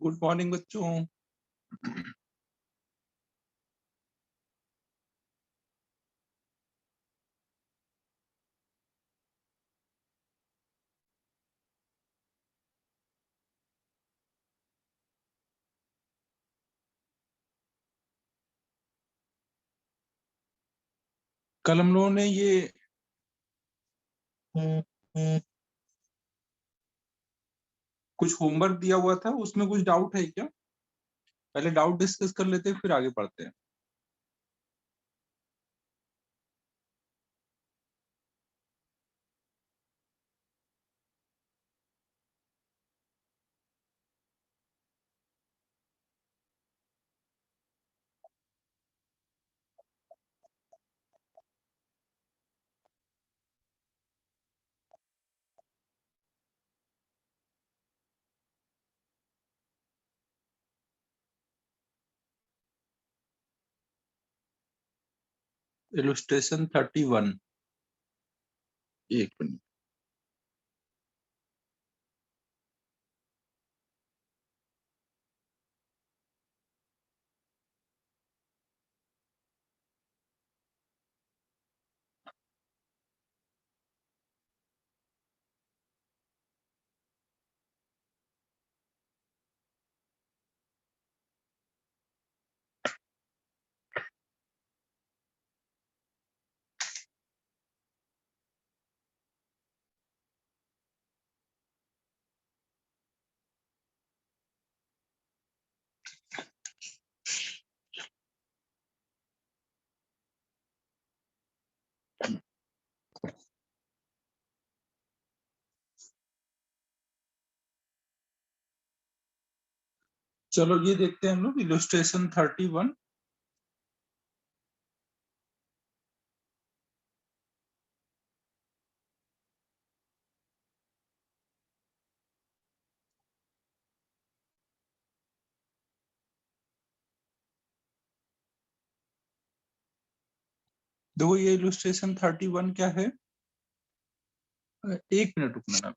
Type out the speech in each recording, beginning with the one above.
Good morning बच्चों। कल हम लोगों ने ये कुछ होमवर्क दिया हुआ था, उसमें कुछ डाउट है क्या? पहले डाउट डिस्कस कर लेते हैं, फिर आगे पढ़ते हैं। इलस्ट्रेशन 31। एक मिनट। चलो ये देखते हैं हम लोग इलस्ट्रेशन 31। देखो ये इलस्ट्रेशन 31 क्या है? एक मिनट रुकना ना।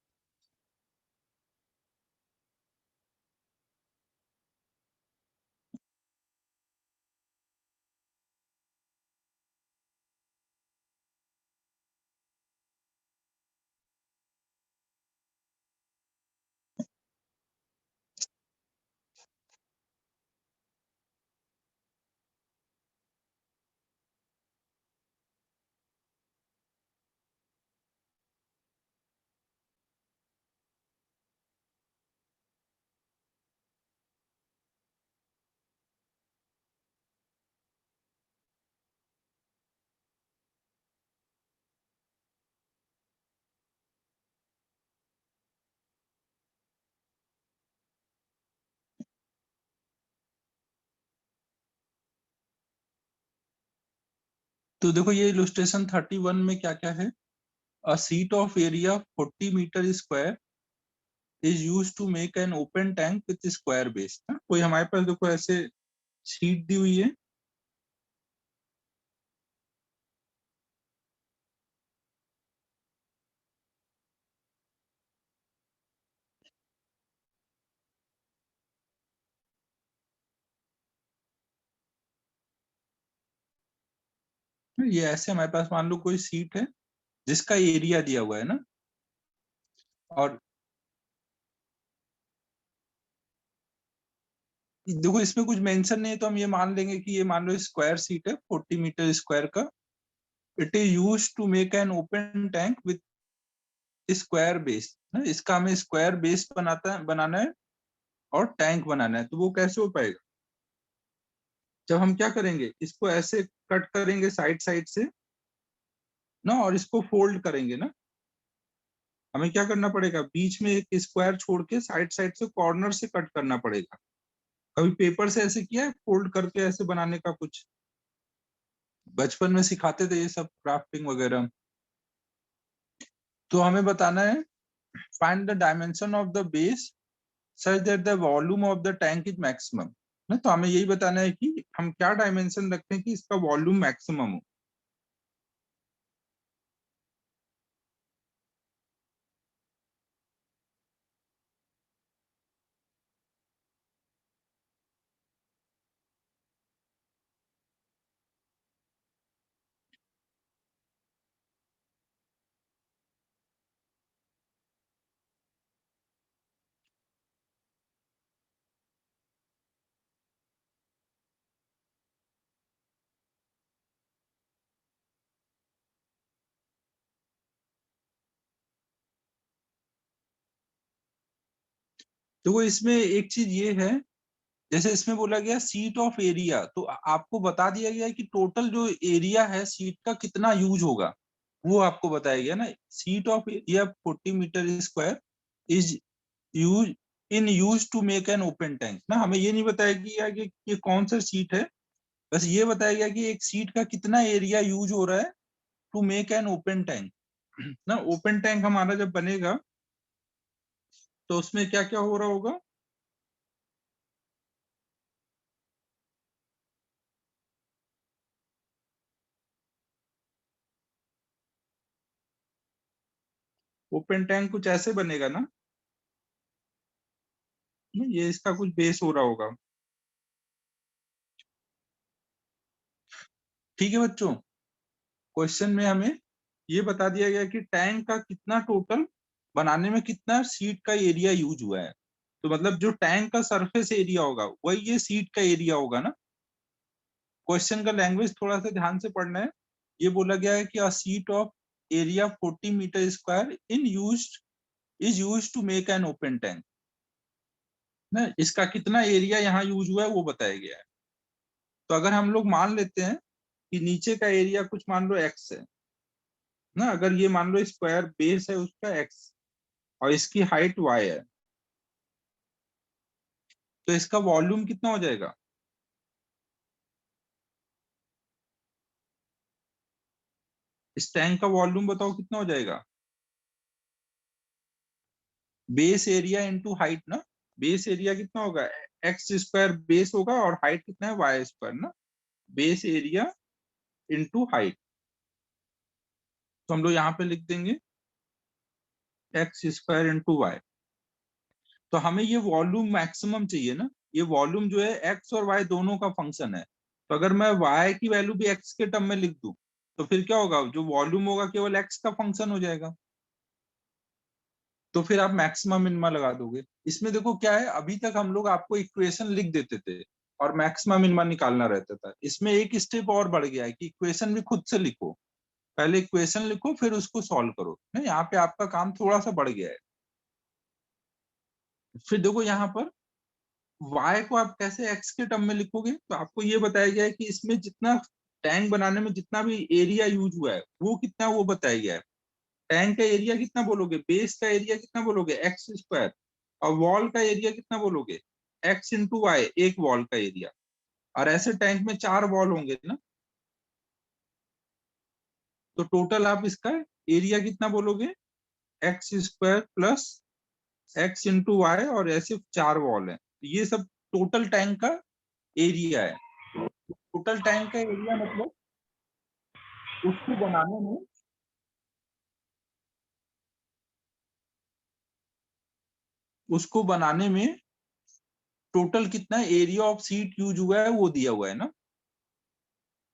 तो देखो ये इलस्ट्रेशन 31 में क्या क्या है? A sheet of area 40 metre square is use to make an open tank with square base. कोई हमारे पास देखो ऐसे शीट दी हुई है। ये ऐसे हमारे पास मान लो कोई सीट है जिसका एरिया दिया हुआ है ना, और देखो इसमें कुछ मेंशन नहीं है, तो हम ये मान लेंगे कि ये मान लो स्क्वायर सीट है 40 मीटर स्क्वायर का। It is use to make an open tank with square base. इसका हमें स्क्वायर बेस बनाना है और टैंक बनाना है। तो वो कैसे हो पाएगा? जब हम क्या करेंगे, इसको ऐसे कट करेंगे साइड साइड से ना, और इसको फोल्ड करेंगे ना। हमें क्या करना पड़ेगा, बीच में एक स्क्वायर छोड़ के साइड साइड से कॉर्नर से कट करना पड़ेगा। कभी पेपर से ऐसे किया है फोल्ड करके ऐसे बनाने का? कुछ बचपन में सिखाते थे ये सब, क्राफ्टिंग वगैरह। तो हमें बताना है find the dimension of the base such that the volume of the tank is maximum. ना, तो हमें यही बताना है कि हम क्या डायमेंशन रखें कि इसका वॉल्यूम मैक्सिमम हो। देखो इसमें एक चीज ये है, जैसे इसमें बोला गया सीट ऑफ एरिया, तो आपको बता दिया गया है कि टोटल जो एरिया है सीट का कितना यूज होगा, वो आपको बताया गया ना। Sheet of area 40 metre square is use use to make an open tank ना। हमें ये नहीं बताया गया कि ये कौन सा सीट है, बस ये बताया गया कि एक सीट का कितना एरिया यूज हो रहा है to make an open tank ना। ओपन टैंक हमारा जब बनेगा तो उसमें क्या क्या हो रहा होगा, ओपन टैंक कुछ ऐसे बनेगा ना, ये इसका कुछ बेस हो रहा होगा। ठीक है बच्चों, क्वेश्चन में हमें ये बता दिया गया कि टैंक का कितना टोटल बनाने में कितना सीट का एरिया यूज हुआ है। तो मतलब जो टैंक का सरफेस एरिया होगा वही ये सीट का एरिया होगा ना। क्वेश्चन का लैंग्वेज थोड़ा सा ध्यान से पढ़ना है। ये बोला गया है कि a sheet of area 40 metre square in used is used to make an open tank ना। इसका कितना एरिया यहाँ यूज हुआ है वो बताया गया है। तो अगर हम लोग मान लेते हैं कि नीचे का एरिया कुछ मान लो एक्स है ना, अगर ये मान लो स्क्वायर बेस है उसका एक्स और इसकी हाइट वाई है, तो इसका वॉल्यूम कितना हो जाएगा। इस टैंक का वॉल्यूम बताओ कितना हो जाएगा। बेस एरिया इंटू हाइट ना। बेस एरिया कितना होगा, एक्स स्क्वायर बेस होगा और हाइट कितना है वाई स्क्वायर ना। बेस एरिया इंटू हाइट, तो हम लोग यहाँ पे लिख देंगे एक्स स्क्वायर इंटू वाई। तो हमें ये वॉल्यूम मैक्सिमम चाहिए ना। ये वॉल्यूम जो है एक्स और वाई दोनों का फंक्शन है। तो अगर मैं वाई की वैल्यू भी एक्स के टर्म में लिख दूं तो फिर क्या होगा, जो वॉल्यूम होगा केवल एक्स का फंक्शन हो जाएगा। तो फिर आप मैक्सिमम मिनिमा लगा दोगे। इसमें देखो क्या है, अभी तक हम लोग आपको इक्वेशन लिख देते थे और मैक्सिमम मिनिमा निकालना रहता था। इसमें एक स्टेप और बढ़ गया है कि इक्वेशन भी खुद से लिखो। पहले इक्वेशन लिखो फिर उसको सॉल्व करो ना। यहाँ पे आपका काम थोड़ा सा बढ़ गया है। फिर देखो यहाँ पर y को आप कैसे x के टर्म में लिखोगे, तो आपको ये बताया गया है कि इसमें जितना टैंक बनाने में जितना भी एरिया यूज हुआ है वो कितना, वो बताया गया है। टैंक का एरिया कितना बोलोगे, बेस का एरिया कितना बोलोगे एक्स स्क्वायर, और वॉल का एरिया कितना बोलोगे एक्स इंटू वाई, एक वॉल का एरिया। और ऐसे टैंक में 4 वॉल होंगे ना, तो टोटल आप इसका एरिया कितना बोलोगे x square plus x into y, और ऐसे 4 वॉल है। ये सब टोटल टैंक का एरिया है। टोटल टैंक का एरिया मतलब उसको बनाने में, उसको बनाने में टोटल कितना एरिया ऑफ सीट यूज हुआ है वो दिया हुआ है ना।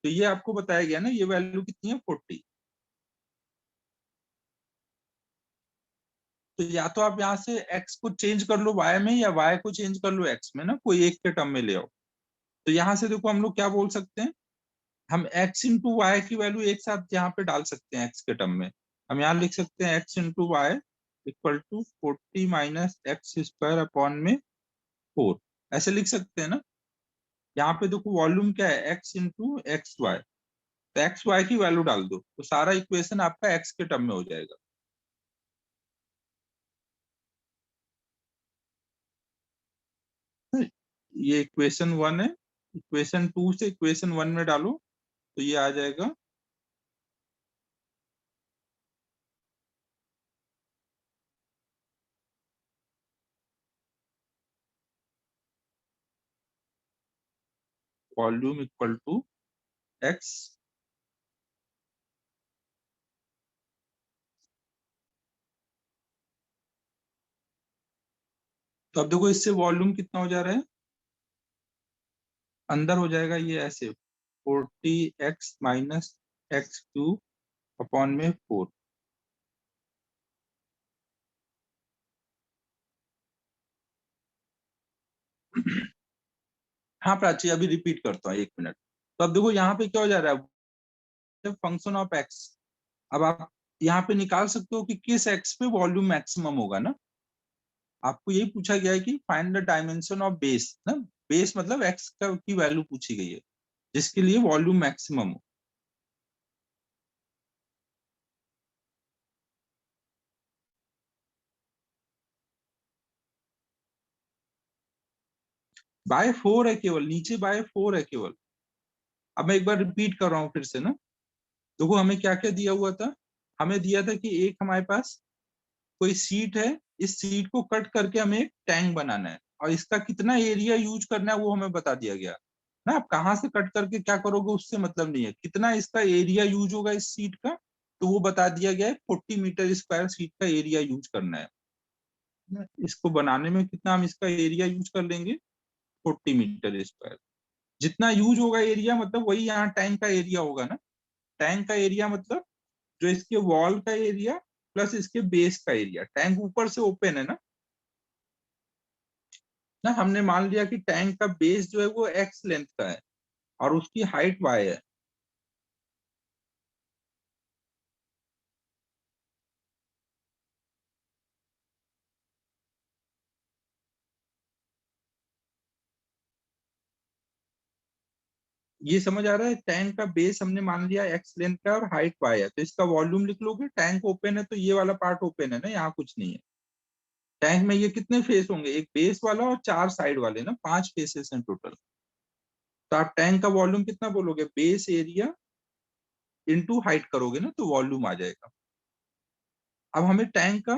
तो ये आपको बताया गया ना, ये वैल्यू कितनी है 40। तो या तो आप यहाँ से x को चेंज कर लो y में या y को चेंज कर लो x में ना, कोई एक के टर्म में ले आओ। तो यहाँ से देखो हम लोग क्या बोल सकते हैं, हम x इंटू वाई की वैल्यू एक साथ यहाँ पे डाल सकते हैं x के टर्म में। हम यहाँ लिख सकते हैं x into y equal to 40 minus x square upon में 4, ऐसे लिख सकते हैं ना। यहाँ पे देखो वॉल्यूम क्या है x इंटू एक्स वाई, तो एक्स वाई की वैल्यू डाल दो तो सारा इक्वेशन आपका एक्स के टर्म में हो जाएगा। ये इक्वेशन 1 है। इक्वेशन 2 से इक्वेशन 1 में डालो तो ये आ जाएगा वॉल्यूम इक्वल टू एक्स। तो अब देखो इससे वॉल्यूम कितना हो जा रहा है, अंदर हो जाएगा ये ऐसे 40x minus x cube upon में 4। हाँ प्राची अभी रिपीट करता हूँ 1 मिनट। तो अब देखो यहाँ पे क्या हो जा रहा है, फंक्शन ऑफ एक्स। अब आप यहाँ पे निकाल सकते हो कि किस एक्स पे वॉल्यूम मैक्सिमम होगा ना। आपको यही पूछा गया है कि find the dimension of base ना, बेस मतलब एक्स की वैल्यू पूछी गई है जिसके लिए वॉल्यूम मैक्सिमम हो। बाय 4 है केवल, नीचे बाय 4 है केवल। अब मैं एक बार रिपीट कर रहा हूँ फिर से ना, देखो हमें क्या क्या दिया हुआ था। हमें दिया था कि एक हमारे पास कोई सीट है, इस सीट को कट करके हमें एक टैंक बनाना है और इसका कितना एरिया यूज करना है वो हमें बता दिया गया ना। आप कहाँ से कट करके क्या करोगे उससे मतलब नहीं है, कितना इसका एरिया यूज होगा इस सीट का, तो वो बता दिया गया है। 40 मीटर स्क्वायर सीट का एरिया यूज करना है ना। इसको बनाने में कितना हम इसका एरिया यूज कर लेंगे, 40 मीटर स्क्वायर। जितना यूज होगा एरिया मतलब वही यहाँ टैंक का एरिया होगा ना। टैंक का एरिया मतलब जो इसके वॉल का एरिया प्लस इसके बेस का एरिया। टैंक ऊपर से ओपन है ना, हमने मान लिया कि टैंक का बेस जो है वो एक्स लेंथ का है और उसकी हाइट वाई है। ये समझ आ रहा है, टैंक का बेस हमने मान लिया एक्स लेंथ का और हाइट वाई है, तो इसका वॉल्यूम लिख लोगे। टैंक ओपन है तो ये वाला पार्ट ओपन है ना, यहाँ कुछ नहीं है। टैंक में ये कितने फेस होंगे, एक बेस वाला और 4 साइड वाले ना, 5 फेसेस हैं टोटल। तो आप टैंक का वॉल्यूम कितना बोलोगे, बेस एरिया इनटू हाइट करोगे ना तो वॉल्यूम आ जाएगा। अब हमें टैंक का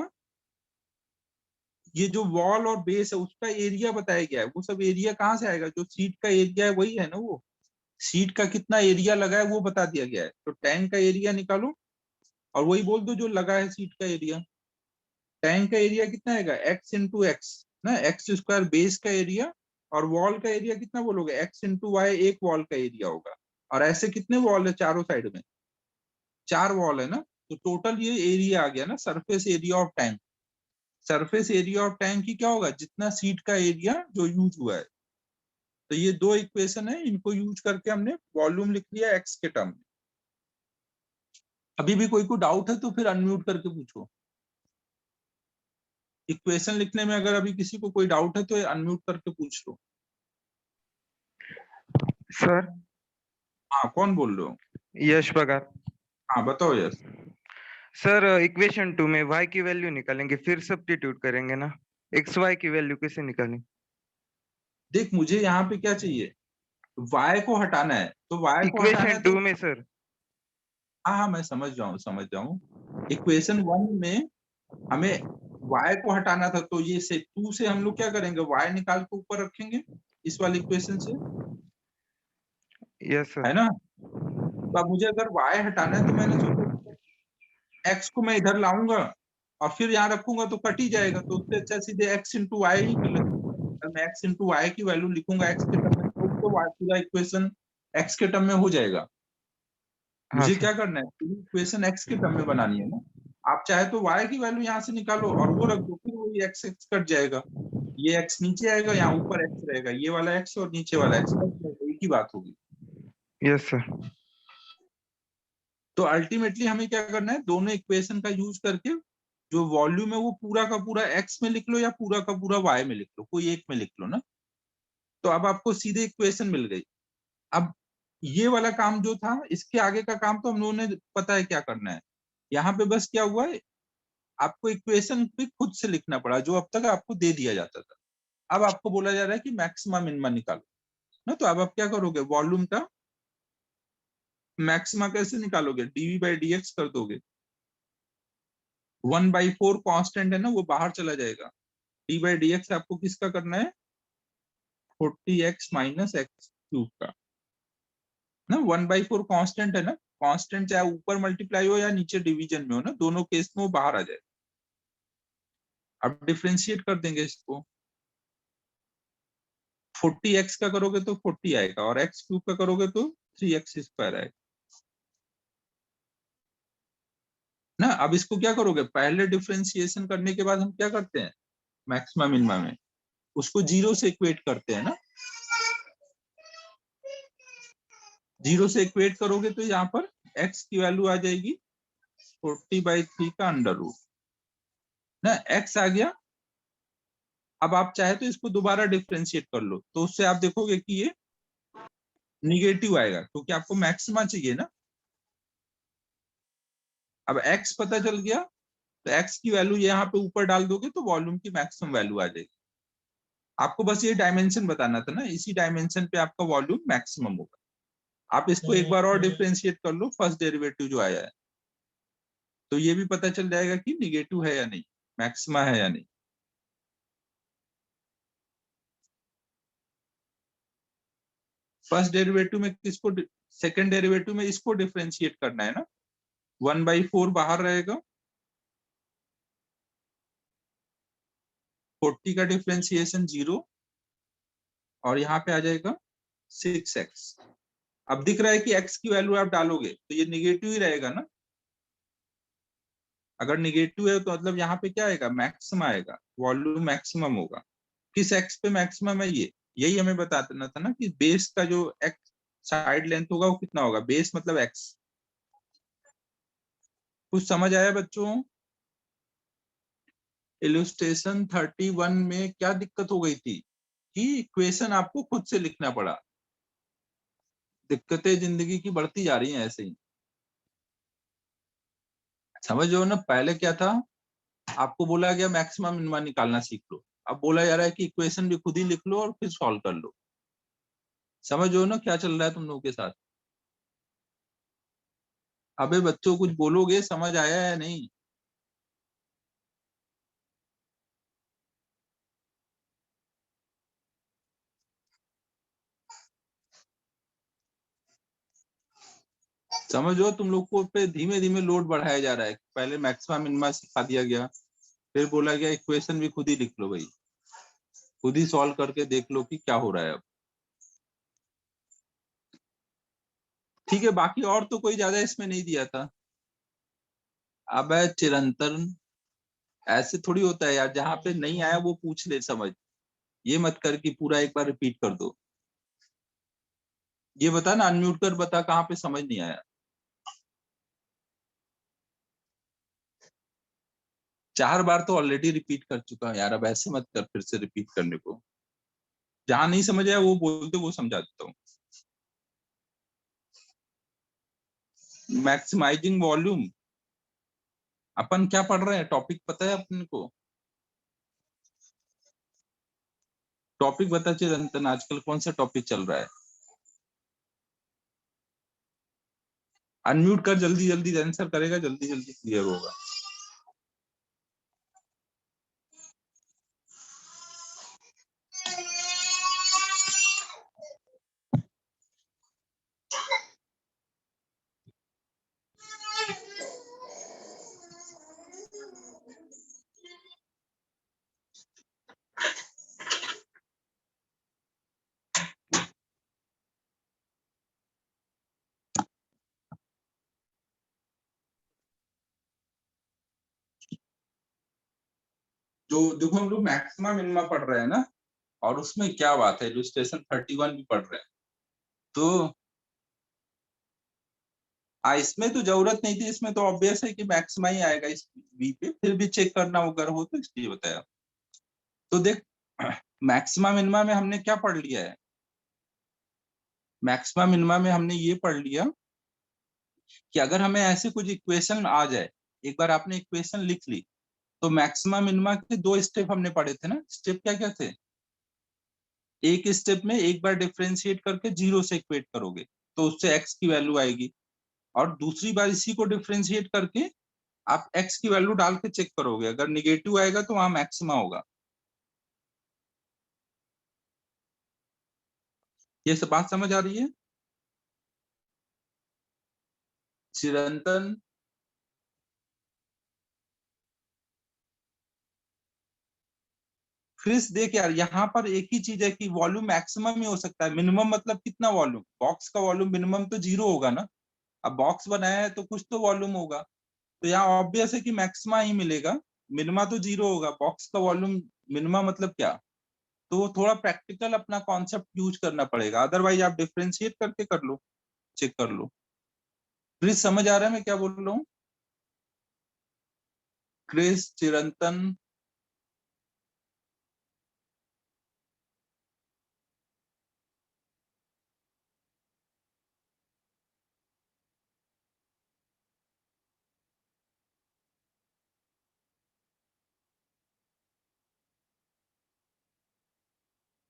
ये जो वॉल और बेस है उसका एरिया बताया गया है। वो सब एरिया कहाँ से आएगा, जो सीट का एरिया है वही है ना। वो सीट का कितना एरिया लगा है वो बता दिया गया है, तो टैंक का एरिया निकालो और वही बोल दो जो लगा है सीट का एरिया। टैंक का एरिया कितना आएगा, एक्स इंटू एक्स ना, एक्स स्क्वायर बेस का एरिया, और वॉल का एरिया कितना बोलोगे, एक्स इंटू वाई, एक वॉल का एरिया होगा। और ऐसे कितने वॉल है चारों साइड में, 4 वॉल है ना, तो टोटल ये एरिया आ गया ना, surface area of tank. Surface area of tank ही क्या होगा, जितना सीट का एरिया जो यूज हुआ है। तो ये दो इक्वेशन है, इनको यूज करके हमने वॉल्यूम लिख लिया एक्स के टर्म में। अभी भी कोई को डाउट है तो फिर अनम्यूट करके पूछो। इक्वेशन लिखने में अगर अभी किसी को कोई डाउट है तो अनम्यूट करके पूछ लो। सर हाँ, कौन बोल रहे हो? यश बघार। हाँ बताओ यस। सर इक्वेशन 2 में y की वैल्यू निकालेंगे फिर सब्स्टिट्यूट करेंगे ना, एक्स वाई की वैल्यू कैसे निकालें? देख मुझे यहाँ पे क्या चाहिए, y को हटाना है, तो y को हटाना इक्वेशन है 2 तो में सर। हाँ हाँ मैं समझ जाऊँ समझ जाऊँ। इक्वेशन 1 में हमें y को हटाना था, तो ये से 2 से हम लोग क्या करेंगे, y निकाल के ऊपर रखेंगे इस वाले इक्वेशन से, यस है सर। ना। तो अब मुझे अगर y हटाना है तो मैंने सोचा x को मैं इधर लाऊंगा और फिर यहाँ रखूंगा तो कट ही जाएगा, तो उससे अच्छा सीधे x इंटू वाई ही कर लेते हैं। अगर मैं x इंटू वाई की वैल्यू लिखूंगा x के टर्म में तो y पूरा इक्वेशन x के टर्म में हो जाएगा। हाँ मुझे सर। क्या करना है, पूरी इक्वेशन x के टर्म में बनानी है ना। आप चाहे तो y की वैल्यू यहाँ से निकालो और वो रख दो, फिर वही x x कट जाएगा। ये x नीचे आएगा, यहाँ ऊपर x रहेगा, ये वाला x और नीचे वाला x कट जाएगा, एक ही बात होगी। Yes sir. तो अल्टीमेटली हमें क्या करना है, दोनों इक्वेशन का यूज करके जो वॉल्यूम है वो पूरा का पूरा x में लिख लो या पूरा का पूरा y में लिख लो, कोई एक में लिख लो ना। तो अब आपको सीधे इक्वेशन मिल गई। अब ये वाला काम जो था, इसके आगे का काम तो हम लोगों ने पता है क्या करना है। यहाँ पे बस क्या हुआ है, आपको इक्वेशन पे खुद से लिखना पड़ा जो अब तक आपको दे दिया जाता था। अब आपको बोला जा रहा है कि मैक्सिमा मिनिमा निकालो ना, तो अब आप क्या करोगे, वॉल्यूम का मैक्सिमा कैसे निकालोगे, डीवी बाई डी एक्स कर दोगे। 1/4 कांस्टेंट है ना, वो बाहर चला जाएगा। डी बाई डी एक्स आपको किसका करना है, 40x माइनस एक्स क्यूब का ना। 1/4 कांस्टेंट है ना, कांस्टेंट चाहे ऊपर मल्टीप्लाई हो या नीचे डिवीजन में हो ना, दोनों केस में वो बाहर आ जाए। अब डिफ्रेंशिएट कर देंगे इसको, 40x का करोगे तो 40 आएगा और x क्यूब का करोगे तो 3x स्क्वायर आएगा ना। अब इसको क्या करोगे, पहले डिफ्रेंशिएशन करने के बाद हम क्या करते हैं, मैक्सिमा मिनिमा में उसको जीरो से इक्वेट करते हैं ना। जीरो से इक्वेट करोगे तो यहाँ पर x की वैल्यू आ जाएगी 40/3 का अंडर रूट ना, x आ गया अब आप चाहे तो इसको दोबारा डिफ्रेंशिएट कर लो, तो उससे आप देखोगे कि ये निगेटिव आएगा, क्योंकि आपको मैक्सिमा चाहिए ना। अब x पता चल गया, तो x की वैल्यू यहाँ पे ऊपर डाल दोगे तो वॉल्यूम की मैक्सिमम वैल्यू आ जाएगी। आपको बस ये डायमेंशन बताना था ना, इसी डायमेंशन पे आपका वॉल्यूम मैक्सिमम होगा। आप इसको एक बार और डिफरेंशिएट कर लो, फर्स्ट डेरिवेटिव जो आया है, तो ये भी पता चल जाएगा कि निगेटिव है या नहीं, मैक्सिमा है या नहीं। फर्स्ट डेरिवेटिव में किसको, सेकंड डेरिवेटिव में इसको डिफरेंशिएट करना है ना। 1/4 बाहर रहेगा, 40 का डिफरेंशिएशन 0, और यहाँ पे आ जाएगा 6x। अब दिख रहा है कि x की वैल्यू आप डालोगे तो ये निगेटिव ही रहेगा ना। अगर निगेटिव है तो मतलब यहाँ पे क्या आएगा, मैक्सिमम आएगा, वॉल्यूम मैक्सिमम होगा। किस x पे मैक्सिमम है, ये यही हमें बताना था ना कि बेस का जो x साइड लेंथ होगा वो कितना होगा, बेस मतलब x। कुछ समझ आया बच्चों? इलस्ट्रेशन 31 में क्या दिक्कत हो गई थी कि इक्वेशन आपको खुद से लिखना पड़ा। दिक्कतें जिंदगी की बढ़ती जा रही हैं ऐसे ही, समझो ना। पहले क्या था, आपको बोला गया मैक्सिमम मिनिमम निकालना सीख लो, अब बोला जा रहा है कि इक्वेशन भी खुद ही लिख लो और फिर सॉल्व कर लो। समझो ना क्या चल रहा है तुम लोगों के साथ। अबे बच्चों कुछ बोलोगे, समझ आया है नहीं? समझो तुम लोग को पे धीमे धीमे लोड बढ़ाया जा रहा है। पहले मैक्सिमम मिनिमम सिखा दिया गया, फिर बोला गया इक्वेशन भी खुद ही लिख लो भाई, खुद ही सॉल्व करके देख लो कि क्या हो रहा है अब। ठीक है, बाकी और तो कोई ज्यादा इसमें नहीं दिया था। अब है चिरंतन, ऐसे थोड़ी होता है यार, जहाँ पे नहीं आया वो पूछ ले समझ, ये मत कर कि पूरा एक बार रिपीट कर दो। ये बता ना, अनम्यूट कर बता कहाँ पे समझ नहीं आया। 4 बार तो ऑलरेडी रिपीट कर चुका हूँ यार, अब ऐसे मत कर फिर से रिपीट करने को। जहां नहीं समझ आया वो बोलते, वो समझा देता हूँ। मैक्सिमाइजिंग वॉल्यूम, अपन क्या पढ़ रहे हैं, टॉपिक पता है अपन को? टॉपिक बता चिरंतन, आजकल कौन सा टॉपिक चल रहा है? अनम्यूट कर, जल्दी जल्दी आंसर करेगा, जल्दी जल्दी क्लियर होगा। जो देखो हम लोग मैक्सिमा मिनिमा पढ़ रहे हैं ना, और उसमें क्या बात है, इलस्ट्रेशन 31 भी पढ़ रहे हैं, तो इसमें तो जरूरत नहीं थी, इसमें तो ऑब्वियस है कि मैक्सिमा ही आएगा इस बी पे, फिर भी चेक करना अगर हो तो इसलिए बताया। तो देख, मैक्सिमा मिनिमा में हमने क्या पढ़ लिया है, मैक्सिमा मिनिमा में हमने ये पढ़ लिया कि अगर हमें ऐसे कुछ इक्वेशन आ जाए, एक बार आपने इक्वेशन लिख ली, तो मैक्सिमा मिनिमा के 2 स्टेप हमने पढ़े थे ना। स्टेप क्या क्या थे? एक स्टेप में एक बार डिफरेंशिएट करके 0 से इक्वेट करोगे तो उससे x की वैल्यू आएगी, और दूसरी बार इसी को डिफरेंशिएट करके आप x की वैल्यू डाल के चेक करोगे, अगर निगेटिव आएगा तो वहां मैक्सिमा होगा। ये सब बात समझ आ रही है चिरंतन? क्रिस देख यार, यहाँ पर एक ही चीज है कि वॉल्यूम मैक्सिमम ही हो सकता है, मिनिमम मतलब कितना वॉल्यूम, बॉक्स का वॉल्यूम मिनिमम तो 0 होगा ना। अब बॉक्स बनाया है तो कुछ तो वॉल्यूम होगा, तो यहाँ ऑब्वियस है कि मैक्सिमा ही मिलेगा, मिनिमा तो 0 होगा, बॉक्स का वॉल्यूम मिनिमा मतलब क्या। तो थोड़ा प्रैक्टिकल अपना कॉन्सेप्ट यूज करना पड़ेगा, अदरवाइज आप डिफरेंशिएट करके कर लो, चेक कर लो। क्रिस समझ आ रहा है मैं क्या बोल रहा हूँ? क्रिस, चिरंतन,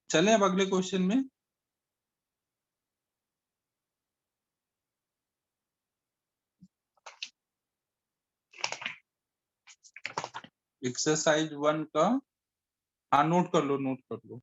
चले अब अगले क्वेश्चन में। एक्सरसाइज 1 का, हाँ नोट कर लो, नोट कर लो।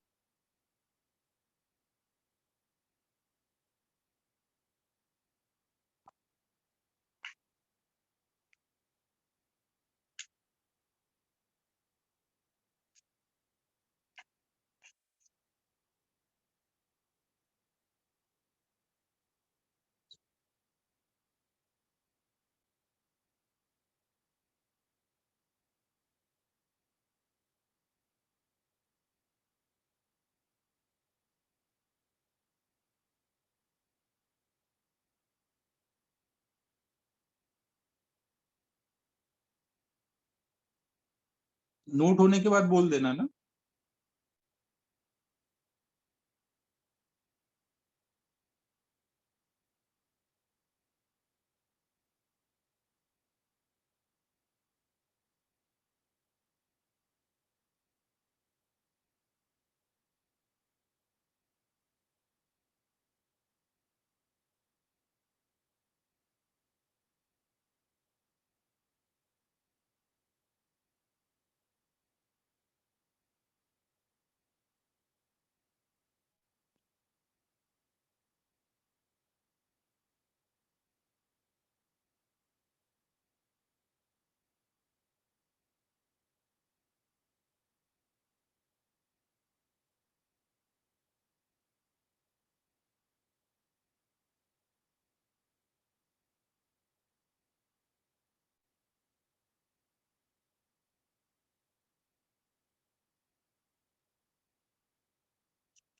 नोट होने के बाद बोल देना ना।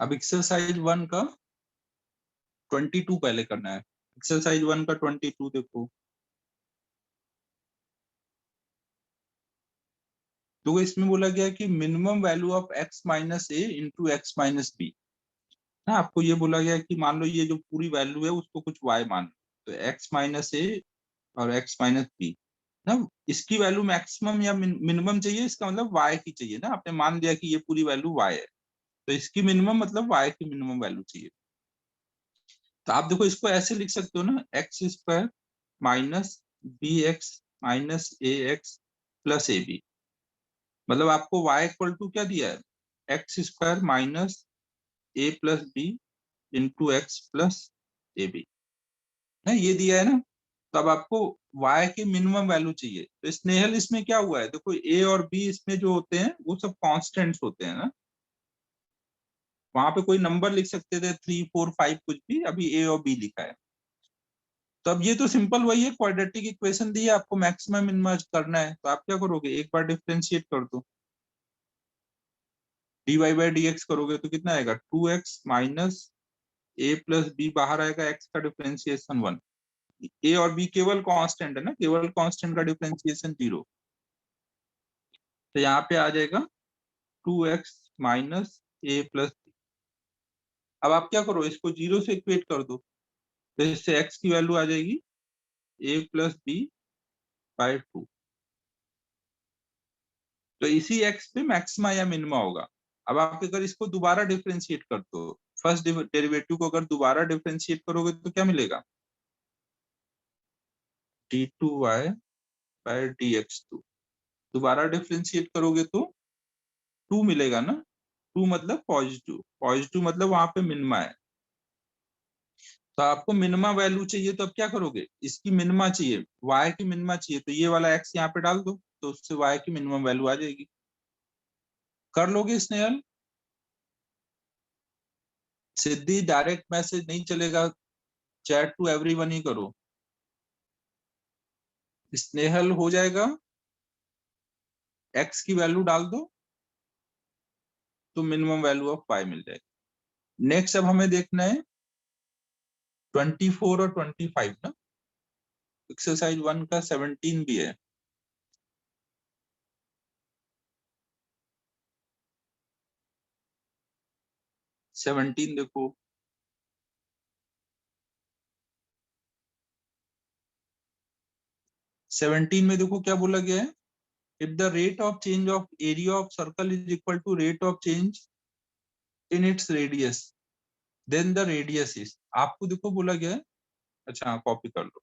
अब एक्सरसाइज 1 का 22 पहले करना है। एक्सरसाइज 1 का 22 देखो। तो इसमें बोला गया कि minimum value of x minus A into x minus B. ना आपको ये बोला गया कि मान लो ये जो पूरी वैल्यू है उसको कुछ y मान लो, तो x माइनस ए और x माइनस बी ना, इसकी वैल्यू मैक्सिमम या मिनिमम चाहिए, इसका मतलब y की चाहिए ना। आपने मान लिया कि ये पूरी वैल्यू y है, तो इसकी मिनिमम मतलब y की मिनिमम वैल्यू चाहिए। तो आप देखो इसको ऐसे लिख सकते हो ना, x square minus B x minus A x plus A B. मतलब आपको y इक्वल टू क्या दिया है, x square minus A plus B into x plus A B ना, ये दिया है ना। तो अब आपको y की मिनिमम वैल्यू चाहिए। तो स्नेहल इसमें क्या हुआ है, देखो a और b इसमें जो होते हैं वो सब कांस्टेंट्स होते हैं ना। वहां पे कोई नंबर लिख सकते थे 3 4 5 कुछ भी, अभी a और b लिखा है। तो अब ये तो सिंपल वही है, क्वाड्रेटिक इक्वेशन दी है, आपको मैक्सिमम मिनिमम करना है। तो आप क्या करोगे, एक बार डिफरेंशिएट कर दो, dy बाई डी एक्स करोगे तो कितना आएगा 2x minus A plus B, बाहर आएगा x का डिफरेंशिएशन 1। ए और बी केवल कांस्टेंट है ना, केवल कांस्टेंट का डिफरेंशिएशन 0। तो यहाँ पे आ जाएगा 2x minus A plus B. अब आप क्या करो, इसको 0 से इक्वेट कर दो, तो इससे x की वैल्यू आ जाएगी a प्लस बी बाई 2। तो इसी x पे मैक्सिमा या मिनिमा होगा। अब आप अगर इसको दोबारा डिफरेंशिएट कर दो, फर्स्ट डेरिवेटिव को अगर दोबारा डिफरेंशिएट करोगे तो क्या मिलेगा, d2y बाई dx2। दोबारा डिफरेंशिएट करोगे तो 2 मिलेगा ना, 2 मतलब पॉजिटिव, पॉजिटिव मतलब वहां पे मिनिमा है। तो आपको मिनिमा वैल्यू चाहिए, तो अब क्या करोगे, इसकी मिनिमा चाहिए, y की मिनिमा चाहिए, तो ये वाला x यहाँ पे डाल दो, तो उससे y की मिनिमम वैल्यू आ जाएगी। कर लोगे स्नेहल? सिद्धि डायरेक्ट मैसेज नहीं चलेगा, चैट टू एवरीवन ही करो। स्नेहल हो जाएगा, x की वैल्यू डाल दो तो मिनिमम वैल्यू ऑफ y मिल जाएगी। नेक्स्ट अब हमें देखना है 24 और 25 ना। एक्सरसाइज 1 का 17 भी है। 17 देखो, 17 में देखो क्या बोला गया है, if the rate of change of area of circle is equal to rate of change in its radius then the radius is, आपको देखो बोला गया है, अच्छा हाँ कॉपी कर लो।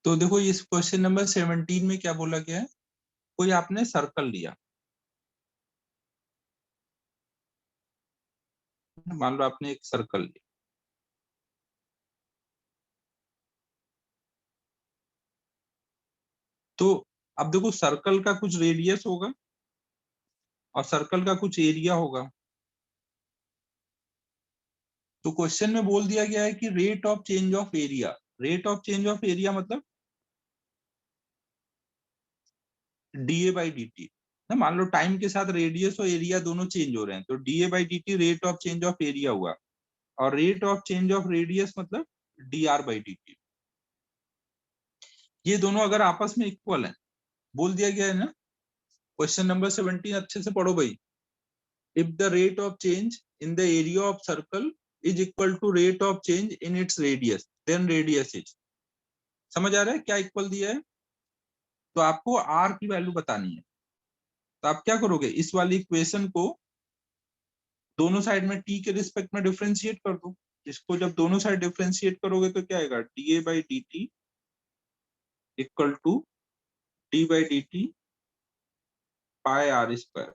तो देखो इस क्वेश्चन नंबर 17 में क्या बोला गया है, कोई आपने सर्कल लिया, मान लो आपने एक सर्कल लिया, तो अब देखो सर्कल का कुछ रेडियस होगा और सर्कल का कुछ एरिया होगा। तो क्वेश्चन में बोल दिया गया है कि rate of change of area, rate of change of area मतलब डीए बाई डी टी ना, मान लो टाइम के साथ रेडियस और एरिया दोनों चेंज हो रहे हैं, तो d A by d t rate of change of area हुआ, और rate of change of radius मतलब d r by d t. ये दोनों अगर आपस में इक्वल है, बोल दिया गया है ना, क्वेश्चन नंबर 17 अच्छे से पढ़ो भाई। If the rate of change in the area of circle is equal to rate of change in its radius then radius is, समझ आ रहा है क्या इक्वल दिया है। तो आपको आर की वैल्यू बतानी है, तो आप क्या करोगे, इस वाली इक्वेशन को दोनों साइड में टी के रिस्पेक्ट में डिफरेंशिएट कर दो। इसको जब दोनों साइड डिफरेंशिएट करोगे तो क्या आएगा, d A by d t equal to d by d t pi r square.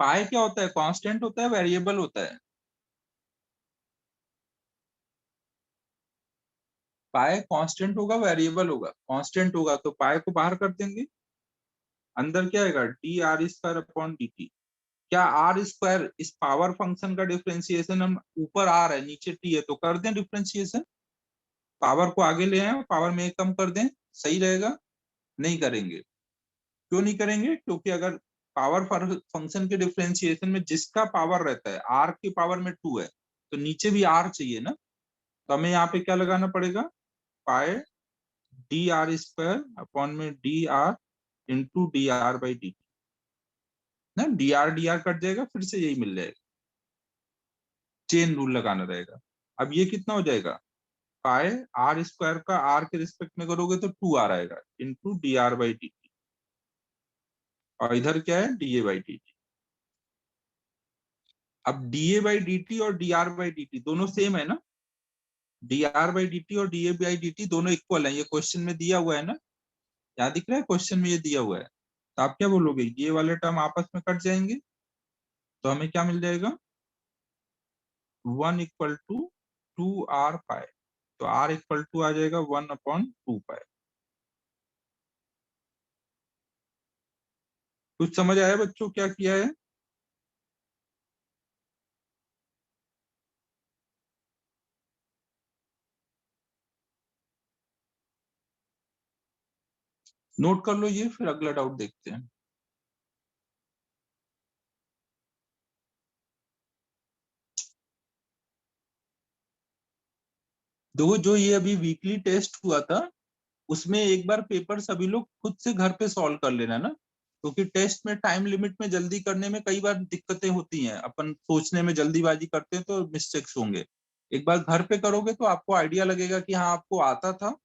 Pi क्या होता है, कांस्टेंट होता है, वेरिएबल होता है। पाई कांस्टेंट होगा, वेरिएबल होगा, कांस्टेंट होगा तो पाई को बाहर कर देंगे, अंदर क्या आएगा D R square upon D T. क्या आर स्क्वायर इस पावर फंक्शन का डिफरेंशिएशन, हम ऊपर आर है नीचे टी है तो कर दें डिफरेंशिएशन, पावर को आगे ले आए पावर में एक कम कर दें, सही रहेगा। नहीं करेंगे, क्यों नहीं करेंगे, क्योंकि अगर पावर फंक्शन के डिफरेंशिएशन में जिसका पावर रहता है आर की पावर में 2 है तो नीचे भी आर चाहिए ना, तो हमें यहाँ पे क्या लगाना पड़ेगा, पाए डी आर स्क्वायर अपॉन में D R into d r by D ना, डी आर कट जाएगा, फिर से यही मिल जाएगा, चेन रूल लगाना रहेगा। अब ये कितना हो जाएगा, पाए आर स्क्वायर का आर के रिस्पेक्ट में करोगे तो 2 आर आएगा into d r by d t, और इधर क्या है d A by d t. अब d A by d t और d r by d t दोनों सेम है ना, d r by d t और d A by d t दोनों इक्वल है, ये क्वेश्चन में दिया हुआ है ना, यहाँ दिख रहा है क्वेश्चन में ये दिया हुआ है। तो आप क्या बोलोगे, ये वाले टर्म आपस में कट जाएंगे तो हमें क्या मिल जाएगा, 1 इक्वल टू 2 आर पाए, तो आर इक्वल टू आ जाएगा 1 अपॉन 2 पाए। कुछ समझ आया बच्चों क्या किया है। नोट कर लो ये, फिर अगला डाउट देखते हैं। देखो जो ये अभी वीकली टेस्ट हुआ था उसमें एक बार पेपर सभी लोग खुद से घर पे सॉल्व कर लेना ना, क्योंकि टेस्ट में टाइम लिमिट में जल्दी करने में कई बार दिक्कतें होती हैं, अपन सोचने में जल्दीबाजी करते हैं तो मिस्टेक्स होंगे। एक बार घर पे करोगे तो आपको आइडिया लगेगा कि हाँ आपको आता था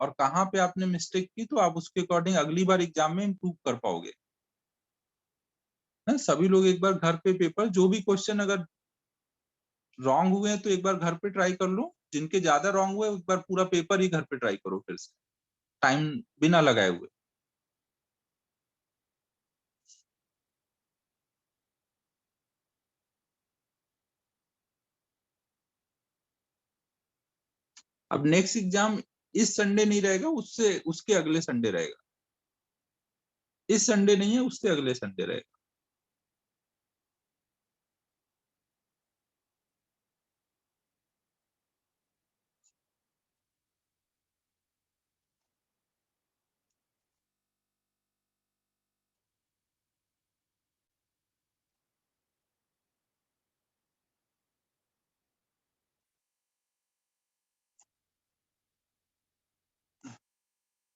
और कहाँ पे आपने मिस्टेक की, तो आप उसके अकॉर्डिंग अगली बार एग्जाम में इम्प्रूव कर पाओगे ना। सभी लोग एक बार घर पे पेपर, जो भी क्वेश्चन अगर रॉन्ग हुए हैं तो एक बार घर पे ट्राई कर लो, जिनके ज्यादा रॉन्ग हुए एक बार पूरा पेपर ही घर पे ट्राई करो फिर से, टाइम बिना लगाए हुए। अब नेक्स्ट एग्जाम इस संडे नहीं रहेगा, उससे उसके अगले संडे रहेगा। इस संडे नहीं है, उससे अगले संडे रहेगा।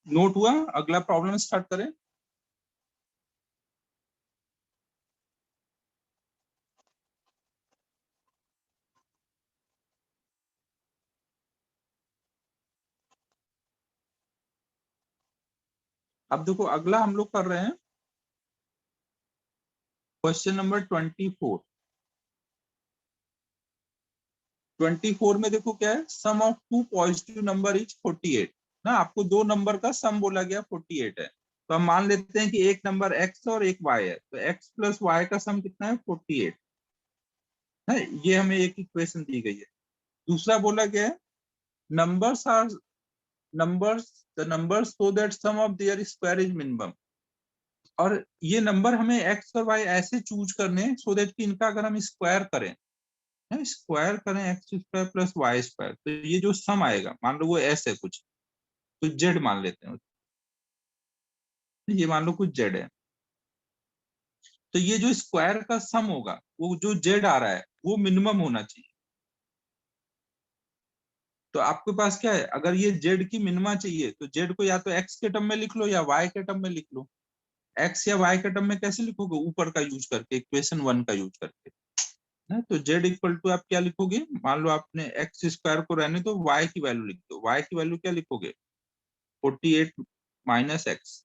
नोट हुआ? अगला प्रॉब्लम स्टार्ट करें। अब देखो अगला हम लोग कर रहे हैं क्वेश्चन नंबर 24। 24 में देखो क्या है, sum of two positive number is 48 ना। आपको दो नंबर का सम बोला गया 48 है। तो हम मान लेते हैं कि एक नंबर x और एक y है, तो x प्लस y का सम कितना है 48 है। ये हमें एक इक्वेशन दी गई है। दूसरा बोला गया है numbers are numbers the numbers so that sum of their square is minimum. और ये नंबर हमें x और y ऐसे चूज करने सो दैट कि इनका अगर हम स्क्वायर करें, स्क्वायर करें x square plus y square, तो ये जो सम आएगा, मान लो वो एस है कुछ, तो जेड मान लेते हैं, ये मान लो कुछ जेड है, तो ये जो स्क्वायर का सम होगा वो जो जेड आ रहा है वो मिनिमम होना चाहिए। तो आपके पास क्या है, अगर ये जेड की मिनिमा चाहिए तो जेड को या तो एक्स के टर्म में लिख लो या वाई के टर्म में लिख लो। एक्स या वाई के टर्म में कैसे लिखोगे, ऊपर का यूज करके, इक्वेशन 1 का यूज करके है। तो जेड इक्वल टू आप क्या लिखोगे, मान लो आपने एक्स स्क्वायर को रहने तो वाई की वैल्यू लिख दो। वाई की वैल्यू क्या लिखोगे, 48 माइनस एक्स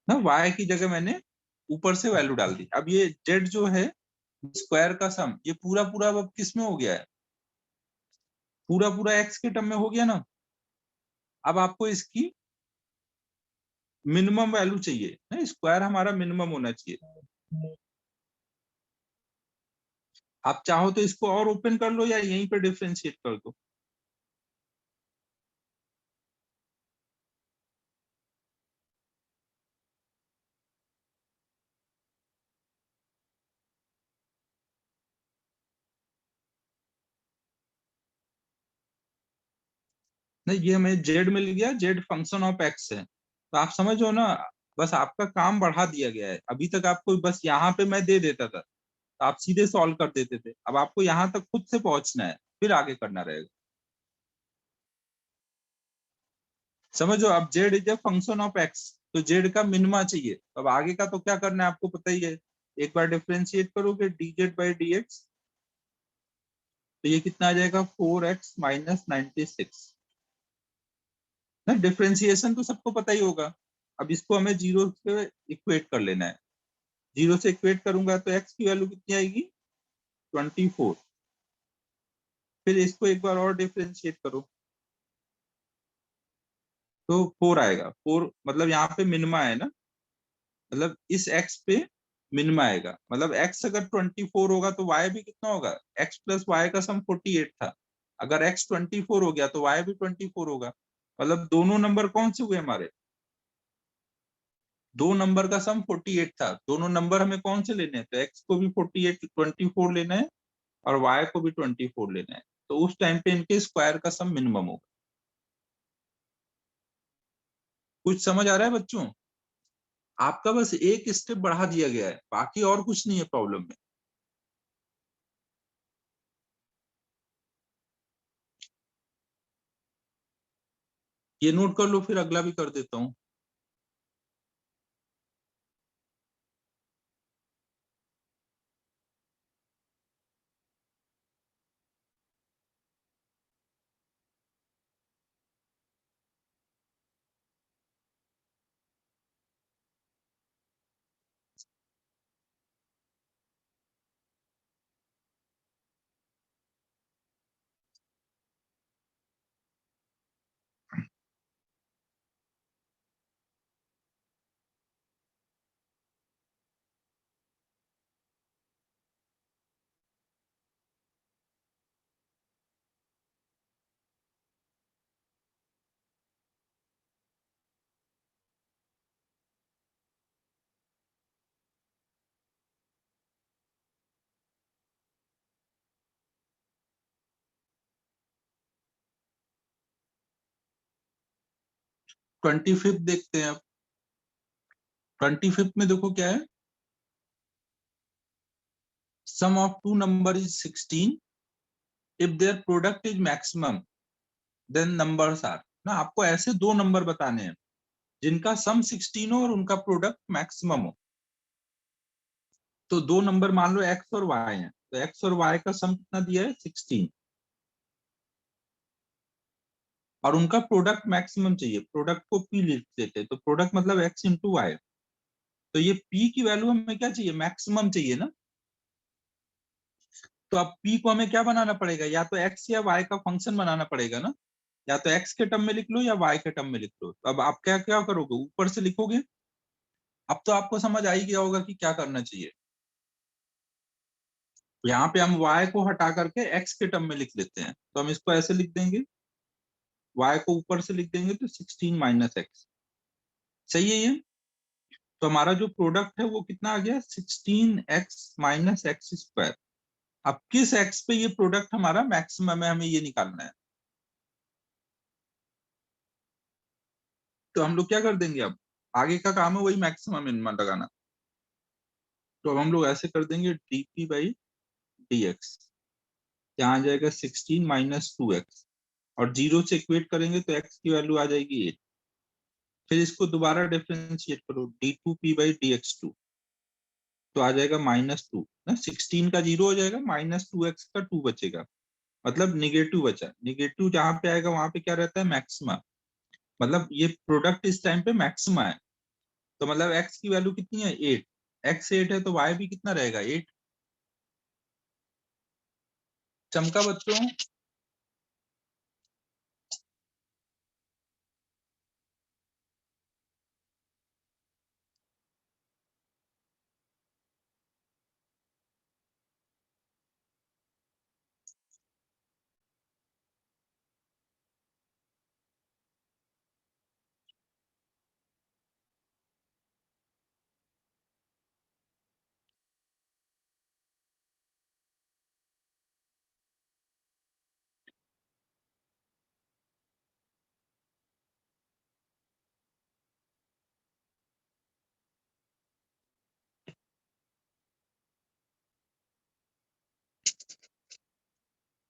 ना। y की जगह मैंने ऊपर से वैल्यू डाल दी। अब ये z जो है स्क्वायर का सम, ये पूरा पूरा अब किस में हो गया है, पूरा पूरा x के टर्म में हो गया ना। अब आपको इसकी मिनिमम वैल्यू चाहिए ना, स्क्वायर हमारा मिनिमम होना चाहिए। आप चाहो तो इसको और ओपन कर लो या यहीं पे डिफरेंशिएट कर दो। नहीं, ये हमें जेड मिल गया, जेड फंक्शन ऑफ एक्स है, तो आप समझो ना। बस आपका काम बढ़ा दिया गया है। अभी तक आपको बस यहाँ पे मैं दे देता था, तो आप सीधे सॉल्व कर देते थे। अब आपको यहाँ तक खुद से पहुंचना है, फिर आगे करना रहेगा। समझो, अब Z is a function of x, तो जेड का मिनिमा चाहिए। अब आगे का तो क्या करना है आपको पता ही है। एक बार डिफरेंशिएट करोगे D Z by d x, तो ये कितना आ जाएगा, 4x माइनस 96 ना। डिफरेंशिएशन तो सबको पता ही होगा। अब इसको हमें जीरो से इक्वेट कर लेना है। जीरो से इक्वेट करूंगा तो x की वैल्यू कितनी आएगी, 24। फिर इसको एक बार और डिफरेंशिएट करो तो 4 आएगा। 4 मतलब यहाँ पे मिनिमा है ना, मतलब इस x पे मिनिमा आएगा। मतलब x अगर 24 होगा तो y भी कितना होगा, x प्लस वाई का सम 48 था। अगर x 24 हो गया तो y भी 24 होगा। मतलब दोनों नंबर कौन से हुए हमारे, दो नंबर का सम 48 था। दोनों नंबर हमें कौन से लेने हैं, तो x को भी 48 24 लेना है और y को भी 24 लेना है। तो उस टाइम पे इनके स्क्वायर का सम मिनिमम होगा। कुछ समझ आ रहा है बच्चों? आपका बस एक स्टेप बढ़ा दिया गया है, बाकी और कुछ नहीं है प्रॉब्लम में। ये नोट कर लो, फिर अगला भी कर देता हूँ। 25 देखते हैं अब। 25 में देखो क्या है, sum of two number is 16 if their product is maximum then numbers are ना। आपको ऐसे दो नंबर बताने हैं जिनका सम 16 हो और उनका प्रोडक्ट मैक्सिमम हो। तो दो नंबर मान लो एक्स और वाई है, तो एक्स और वाई का सम कितना दिया है 16, और उनका प्रोडक्ट मैक्सिमम चाहिए। प्रोडक्ट को पी लिख देते हैं, तो प्रोडक्ट मतलब एक्स इंटू वाई। तो ये पी की वैल्यू हमें क्या चाहिए, मैक्सिमम चाहिए ना। तो अब पी को हमें क्या बनाना पड़ेगा, या तो एक्स या वाई का फंक्शन बनाना पड़ेगा ना। या तो एक्स के टर्म में लिख लो या वाई के टर्म में लिख लो। तो अब आप क्या क्या करोगे, ऊपर से लिखोगे। अब तो आपको समझ आ ही गया होगा कि क्या करना चाहिए। यहाँ पे हम y को हटा करके x के टर्म में लिख लेते हैं, तो हम इसको ऐसे लिख देंगे, y को ऊपर से लिख देंगे तो 16 माइनस एक्स। सही है ये। तो हमारा जो प्रोडक्ट है वो कितना आ गया, 16x माइनस एक्स स्क्वायर। अब किस x पे ये प्रोडक्ट हमारा मैक्सिमम है, हमें ये निकालना है। तो हम लोग क्या कर देंगे, अब आगे का काम है वही मैक्सिमम मिनिमम लगाना। तो अब हम लोग ऐसे कर देंगे dp बाई dx, यहाँ आ जाएगा 16 माइनस 2x, और जीरो से इक्वेट करेंगे तो x की वैल्यू आ जाएगी 8। फिर इसको दोबारा डिफरेंशिएट करो, d2p बाई dx2, तो आ जाएगा -2 ना। 16 का जीरो हो जाएगा, -2x का 2 बचेगा, मतलब निगेटिव बचा। निगेटिव जहां पे आएगा वहां पे क्या रहता है, मैक्सिमा। मतलब ये प्रोडक्ट इस टाइम पे मैक्सिमा है। तो मतलब x की वैल्यू कितनी है, 8। x 8 है तो y भी कितना रहेगा, 8। चमका बच्चों।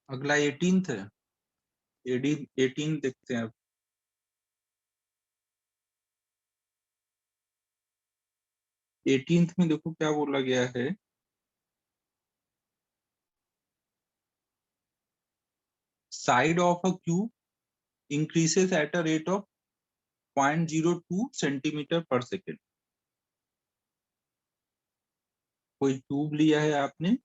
अगला 18th है, 18 देखते हैं अब। 18th में देखो क्या बोला गया है, side of a cube increases at a rate of 0.02 centimetre पर सेकेंड। कोई ट्यूब लिया है आपने,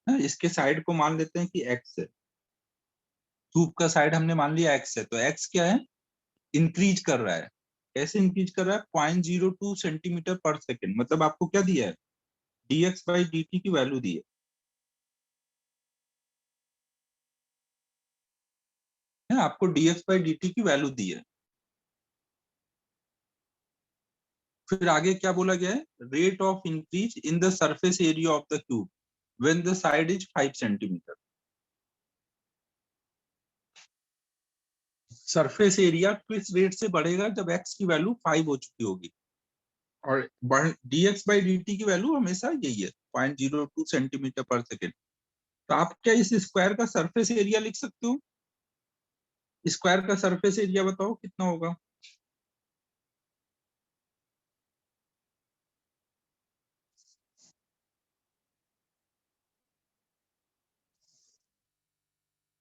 इसके साइड को मान लेते हैं कि एक्स है। ट्यूब का साइड हमने मान लिया एक्स है, तो एक्स क्या है, इंक्रीज कर रहा है। कैसे इंक्रीज कर रहा है, 0.02 सेंटीमीटर पर सेकेंड। मतलब आपको क्या दिया है, dx बाई dt की वैल्यू दी है, आपको dx बाई dt की वैल्यू दी है। फिर आगे क्या बोला गया है, rate of increase in the surface area of the cube when the side is 5 centimetre. Surface area किस रेट से बढ़ेगा, जब x की वैल्यू 5 हो चुकी होगी। और dx बाई dt की वैल्यू हमेशा यही है, 0.02 सेंटीमीटर पर सेकेंड। तो आप क्या इस स्क्वायर का सरफेस एरिया लिख सकते हो। स्क्वायर का सरफेस एरिया बताओ कितना होगा।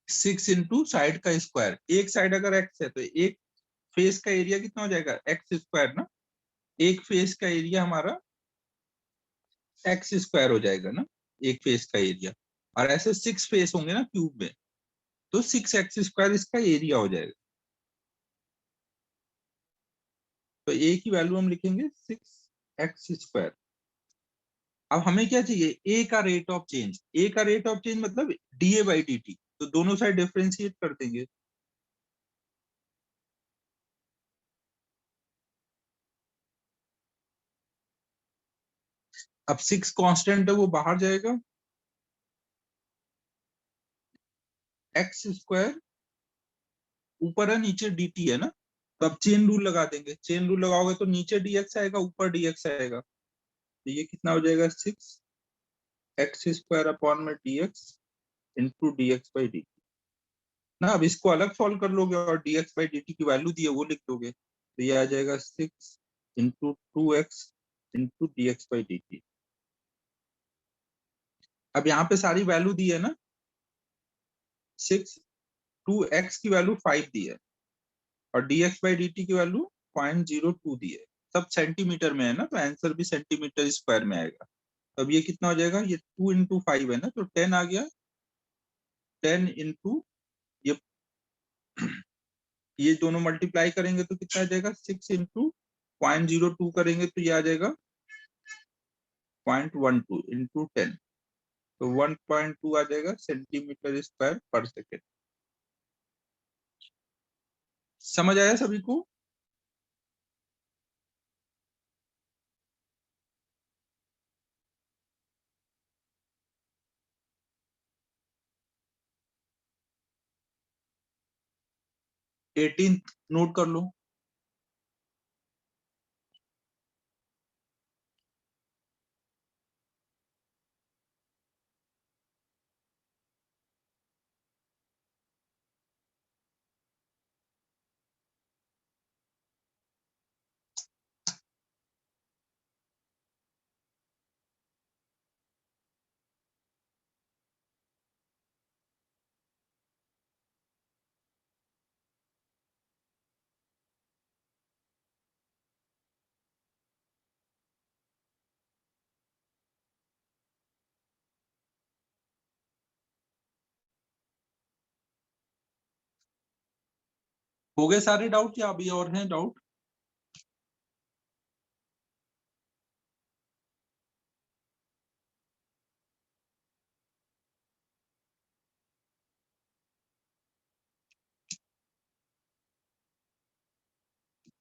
6 इंटू साइड का स्क्वायर। एक साइड अगर एक्स है तो एक फेस का एरिया कितना हो जाएगा, एक्स स्क्वायर ना। एक फेस का एरिया हमारा एक्स स्क्वायर हो जाएगा ना, एक फेस का एरिया। और ऐसे 6 फेस होंगे ना क्यूब में, तो 6x स्क्वायर इसका एरिया हो जाएगा। तो ए की वैल्यू हम लिखेंगे 6x स्क्वायर। अब हमें क्या चाहिए, ए का रेट ऑफ चेंज। ए का रेट ऑफ चेंज मतलब d A by d t. तो दोनों साइड डिफरेंशिएट कर देंगे। अब 6 कांस्टेंट है वो बाहर जाएगा, एक्स स्क्वायर ऊपर है नीचे dt है ना, तो अब चेन रूल लगा देंगे, चेन रूल लगाओगे तो नीचे dx आएगा ऊपर dx आएगा, तो ये कितना हो जाएगा 6 एक्स स्क्वायर अपॉन में dx into dx by dt ना। अब इसको अलग सॉल्व कर लोगे और dx बाई dt की वैल्यू दी है वो लिख दोगे, तो ये आ जाएगा 6 into 2x into dx by dt। अब यहाँ पे सारी वैल्यू दी है ना, 6 2x की वैल्यू 5 दी है और dx बाई dt की वैल्यू 0.02 दी है, सब सेंटीमीटर में है ना, तो आंसर भी सेंटीमीटर स्क्वायर में आएगा। तो अब ये कितना हो जाएगा, ये 2 इंटू 5 है ना, तो 10 आ गया, 10 इंटू ये दोनों मल्टीप्लाई करेंगे तो कितना आ जाएगा 6 इंटू 0.02 करेंगे तो ये आ जाएगा 0.12 इंटू 10, तो 1.2 आ जाएगा सेंटीमीटर स्क्वायर पर सेकेंड। समझ आया सभी को? एटीन नोट कर लो। हो गए सारे डाउट या अभी और हैं डाउट?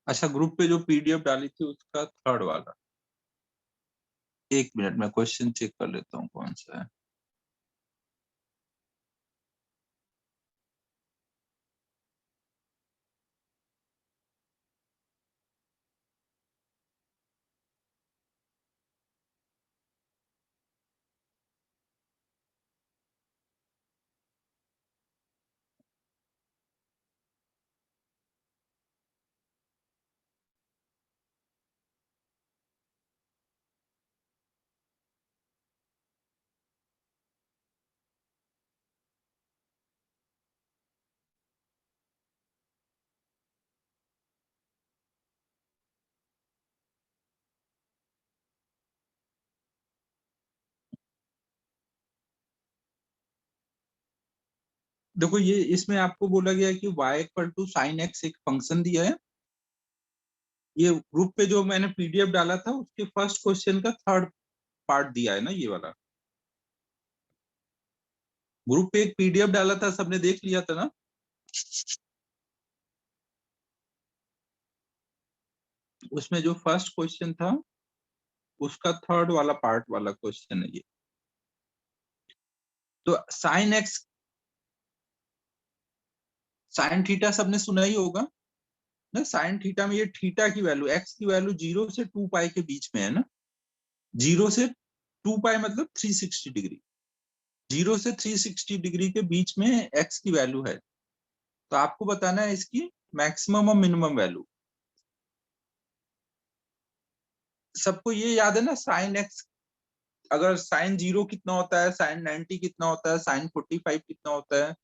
अच्छा, ग्रुप पे जो पीडीएफ डाली थी उसका थर्ड वाला, एक मिनट में क्वेश्चन चेक कर लेता हूँ कौन सा है। देखो ये इसमें आपको बोला गया है कि y equal to sine x एक फंक्शन दिया है। ये ग्रुप पे जो मैंने पीडीएफ डाला था उसके फर्स्ट क्वेश्चन का थर्ड पार्ट दिया है ना, ये वाला। ग्रुप पे एक पीडीएफ डाला था, सबने देख लिया था ना? उसमें जो फर्स्ट क्वेश्चन था उसका थर्ड वाला पार्ट वाला क्वेश्चन है ये। तो साइन एक्स साइन थीटा सबने सुना ही होगा ना। साइन थीटा में ये थीटा की वैल्यू, एक्स की वैल्यू 0 से 2 पाई के बीच में है ना। 0 से 2 पाई मतलब 360 डिग्री, 0 से 360 डिग्री के बीच में एक्स की वैल्यू है। तो आपको बताना है इसकी मैक्सिमम और मिनिमम वैल्यू। सबको ये याद है ना, साइन एक्स अगर साइन 0 कितना होता है, साइन 90 कितना होता है, साइन 45 कितना होता है,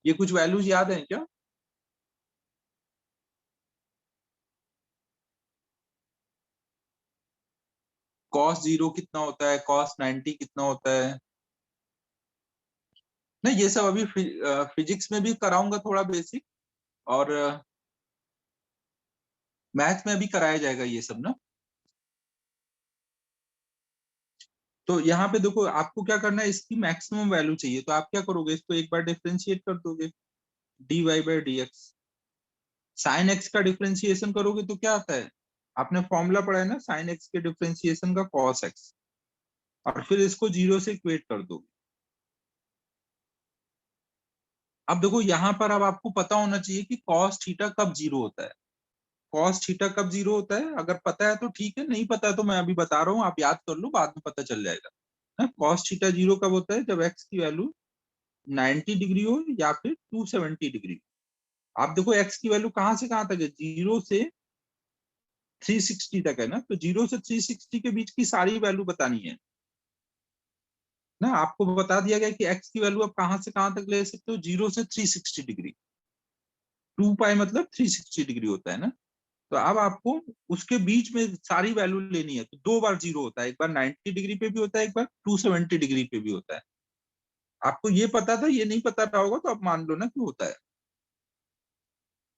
ये कुछ वैल्यूज याद है क्या? कॉस 0 कितना होता है, कॉस 90 कितना होता है? नहीं, ये सब अभी फिजिक्स में भी कराऊंगा थोड़ा बेसिक, और मैथ में भी कराया जाएगा ये सब ना। तो यहाँ पे देखो आपको क्या करना है, इसकी मैक्सिमम वैल्यू चाहिए, तो आप क्या करोगे, इसको एक बार डिफरेंशिएट कर दोगे, dy by d x. Sine x का डिफरेंशिएशन करोगे तो क्या आता है, आपने फॉर्मूला पढ़ा है ना साइन एक्स के डिफरेंशिएशन का, कॉस एक्स। और फिर इसको 0 से इक्वेट कर दोगे। अब देखो यहाँ पर अब आपको पता होना चाहिए कि cos थीटा कब 0 होता है। cos थीटा कब 0 होता है, अगर पता है तो ठीक है, नहीं पता है तो मैं अभी बता रहा हूँ, आप याद कर लो, बाद में पता चल जाएगा ना। cos थीटा 0 कब होता है, जब x की वैल्यू 90 डिग्री हो या फिर 270 डिग्री। आप देखो x की वैल्यू कहाँ से कहाँ तक है, 0 से 360 तक है ना, तो 0 से 360 के बीच की सारी वैल्यू बतानी है ना। आपको बता दिया गया कि x की वैल्यू आप कहाँ से कहाँ तक ले सकते हो, 0 से 360 डिग्री। 2 पाई मतलब 360 डिग्री होता है ना। तो अब आपको उसके बीच में सारी वैल्यू लेनी है, तो 2 बार 0 होता है, एक बार 90 डिग्री पे भी होता है, एक बार 270 डिग्री पे भी होता है। आपको ये पता था, ये नहीं पता रहा होगा तो आप मान लो ना कि होता है।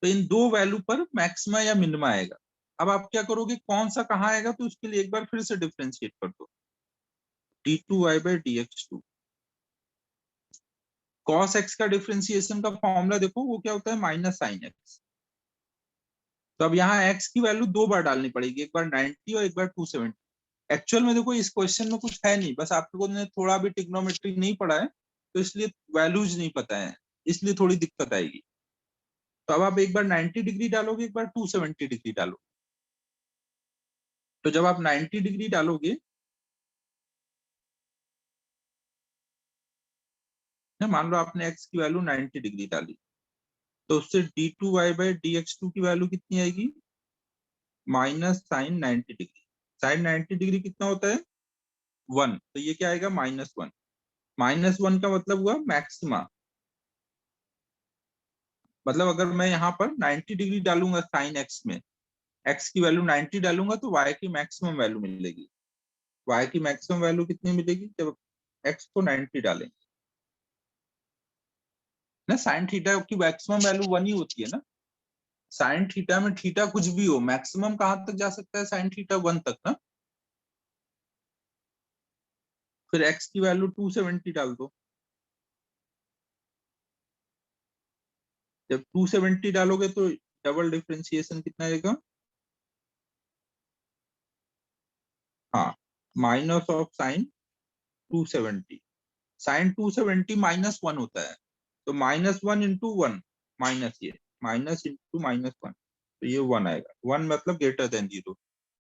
तो इन दो वैल्यू पर मैक्सिमा या मिनिमा आएगा। अब आप क्या करोगे, कौन सा कहाँ आएगा, तो उसके लिए एक बार फिर से डिफ्रेंशिएट कर दो, d2y/dx2। cos x का डिफ्रेंशिएशन का फॉर्मूला देखो, वो क्या होता है, माइनस साइन एक्स। तो अब यहाँ x की वैल्यू 2 बार डालनी पड़ेगी, एक बार 90 और एक बार 270। एक्चुअल में देखो इस क्वेश्चन में कुछ है नहीं, बस आप लोगों ने थोड़ा भी ट्रिग्नोमेट्री नहीं पढ़ा है, तो इसलिए वैल्यूज नहीं पता है, इसलिए थोड़ी दिक्कत आएगी। तो अब आप एक बार 90 डिग्री डालोगे, एक बार 270 डिग्री डालोगे। तो जब आप 90 डिग्री डालोगे ना, मान लो आपने x की वैल्यू 90 डिग्री डाली, तो उससे d2y/dx2 की वैल्यू कितनी आएगी, minus sine 90 degree. Sine 90 degree कितना होता है, 1, तो ये क्या आएगा, -1। -1 का मतलब हुआ मैक्सिमा। मतलब अगर मैं यहाँ पर 90 डिग्री डालूंगा साइन एक्स में, एक्स की वैल्यू 90 डालूंगा, तो वाई की मैक्सिमम वैल्यू मिलेगी। वाई की मैक्सिमम वैल्यू कितनी मिलेगी, जब एक्स को 90 डालेंगे ना। साइन थीटा की मैक्सिमम वैल्यू 1 ही होती है ना। साइन थीटा में थीटा कुछ भी हो, मैक्सिमम कहाँ तक जा सकता है, साइन थीटा 1 तक ना। फिर एक्स की वैल्यू 270 डाल दो। जब 270 डालोगे तो डबल डिफरेंशिएशन कितना आएगा, हाँ, माइनस ऑफ साइन 270। साइन 270 -1 होता है, तो -1 इंटू 1, माइनस ये, माइनस इंटू -1, तो ये 1 आएगा। 1 मतलब ग्रेटर देन 0,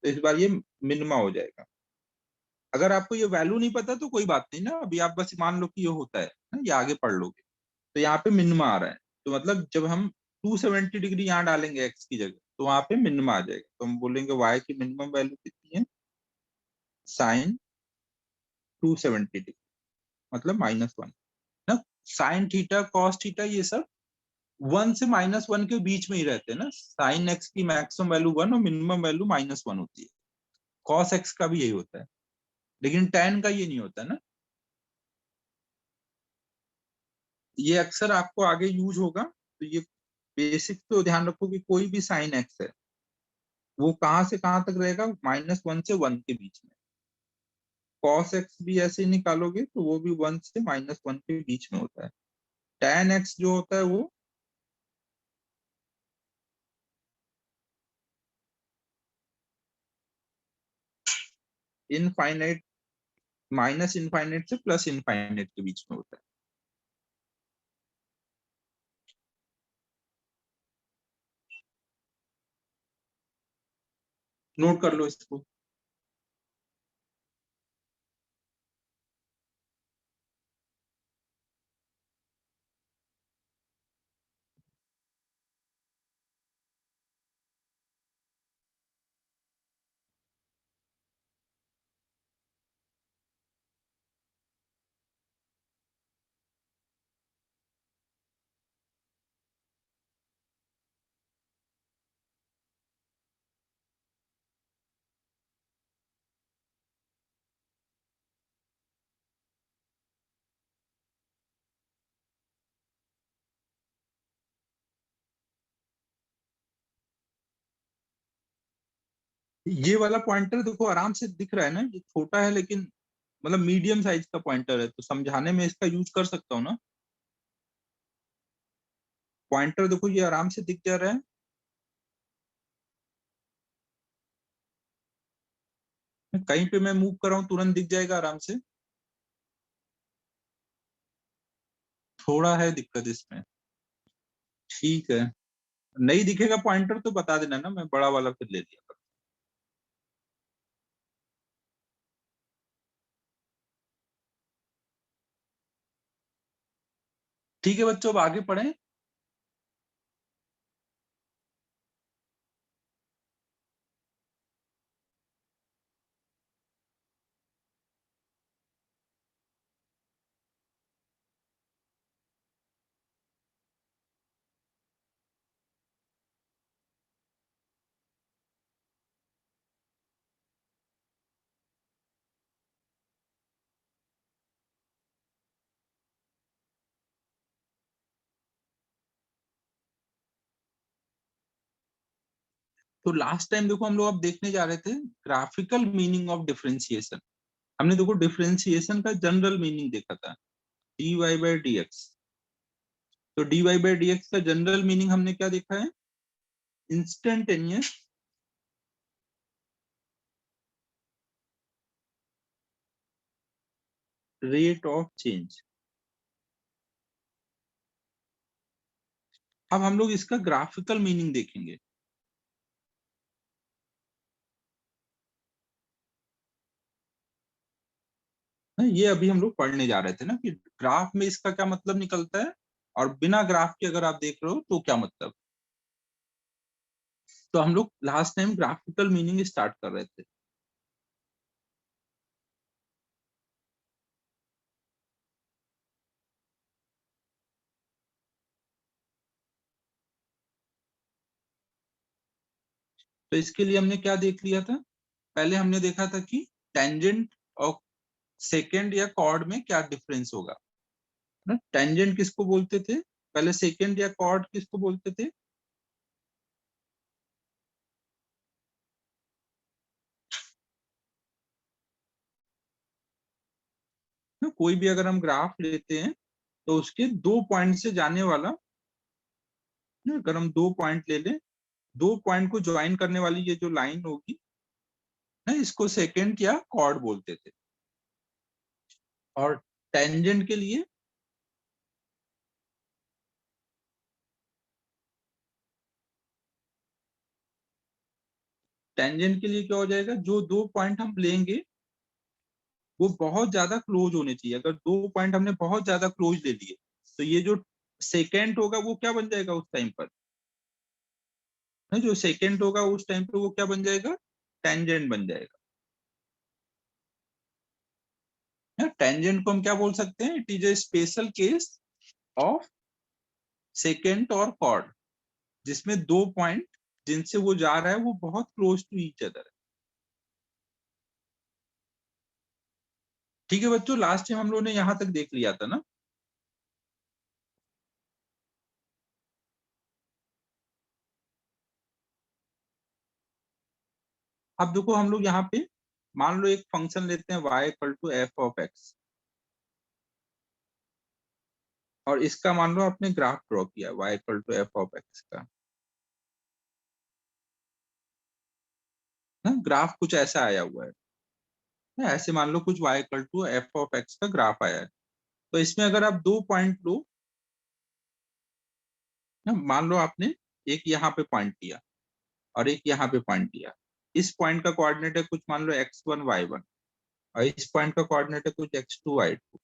तो इस बार ये मिनिमा हो जाएगा। अगर आपको ये वैल्यू नहीं पता तो कोई बात नहीं ना, अभी आप बस मान लो कि ये होता है ना, ये आगे पढ़ लोगे। तो यहाँ पे मिनिमा आ रहा है, तो मतलब जब हम 270 डिग्री यहाँ डालेंगे एक्स की जगह, तो वहां पे मिनिमा आ जाएगा, तो हम बोलेंगे वाई की मिनिमम वैल्यू कितनी है, साइन 270 डिग्री, मतलब -1 ना। साइन थीटा, कॉस थीटा, ये सब 1 से -1 के बीच में ही रहते हैं ना। साइन एक्स की मैक्सिमम वैल्यू 1 और मिनिमम वैल्यू -1 होती है। कॉस एक्स का भी यही होता है, लेकिन टैन का ये नहीं होता ना। ये अक्सर आपको आगे यूज होगा, तो ये बेसिक तो ध्यान रखो कि कोई भी साइन एक्स है वो कहाँ से कहाँ तक रहेगा, -1 से 1 के बीच में। कॉस एक्स भी ऐसे ही निकालोगे तो वो भी 1 से -1 के बीच में होता है। टैन एक्स जो होता है वो इनफाइनाइट, माइनस इनफाइनाइट से प्लस इनफाइनाइट के बीच में होता है। नोट कर लो इसको। ये वाला पॉइंटर देखो आराम से दिख रहा है ना, ये छोटा है लेकिन मतलब मीडियम साइज का पॉइंटर है, तो समझाने में इसका यूज कर सकता हूँ ना। पॉइंटर देखो ये आराम से दिख जा रहा है। कहीं पे मैं मूव कर रहा हूँ तुरंत दिख जाएगा आराम से? थोड़ा है दिक्कत इसमें। ठीक है, नहीं दिखेगा पॉइंटर तो बता देना ना, मैं बड़ा वाला फिर ले लिया। ठीक है बच्चों, अब आगे पढ़ें। तो लास्ट टाइम देखो हम लोग अब देखने जा रहे थे ग्राफिकल मीनिंग ऑफ डिफरेंशिएशन। हमने देखो डिफरेंशिएशन का जनरल मीनिंग देखा था, d y by d x. तो d y by d x का जनरल मीनिंग हमने क्या देखा है? Instantaneous rate of change. अब हम लोग इसका ग्राफिकल मीनिंग देखेंगे। ये अभी हम लोग पढ़ने जा रहे थे ना कि ग्राफ में इसका क्या मतलब निकलता है और बिना ग्राफ के अगर आप देख रहे हो तो क्या मतलब। तो हम लोग last time graphical meaning start कर रहे थे। तो इसके लिए हमने क्या देख लिया था? पहले हमने देखा था कि टेंजेंट और सेकेंड या कॉर्ड में क्या डिफरेंस होगा ना। टेंजेंट किसको बोलते थे पहले, सेकेंड या कॉर्ड किसको बोलते थे? ना कोई भी अगर हम ग्राफ लेते हैं तो उसके दो पॉइंट से जाने वाला ना, अगर हम दो पॉइंट ले लें, दो पॉइंट को ज्वाइन करने वाली ये जो लाइन होगी ना, इसको सेकेंड या कॉर्ड बोलते थे। और टेंजेंट के लिए क्या हो जाएगा, जो दो पॉइंट हम लेंगे वो बहुत ज्यादा क्लोज होने चाहिए। अगर दो पॉइंट हमने बहुत ज्यादा क्लोज ले लिए तो ये जो सेकेंड होगा वो क्या बन जाएगा उस टाइम पर ना, जो सेकेंड होगा उस टाइम पे वो क्या बन जाएगा? टेंजेंट बन जाएगा। टेंजेंट को हम क्या बोल सकते हैं? It is a special case of second और कॉर्ड, जिसमें दो पॉइंट जिनसे वो जा रहा है वो बहुत क्लोज टू ईच अदर है। ठीक है बच्चों, लास्ट टाइम हम लोगों ने यहां तक देख लिया था ना। अब देखो हम लोग यहाँ पे मान लो एक फंक्शन लेते हैं y equal to F of x, और इसका मान लो आपने ग्राफ ड्रॉ किया y equal to F of x का ना। ग्राफ कुछ ऐसा आया हुआ है ना, ऐसे मान लो कुछ y equal to F of x का ग्राफ आया है। तो इसमें अगर आप दो पॉइंट लो ना, मान लो आपने एक यहाँ पे पॉइंट लिया और एक यहाँ पे पॉइंट लिया। इस पॉइंट का कोऑर्डिनेट है कुछ मान लो x1 y1, और इस पॉइंट का कोऑर्डिनेट है कुछ x2 y2।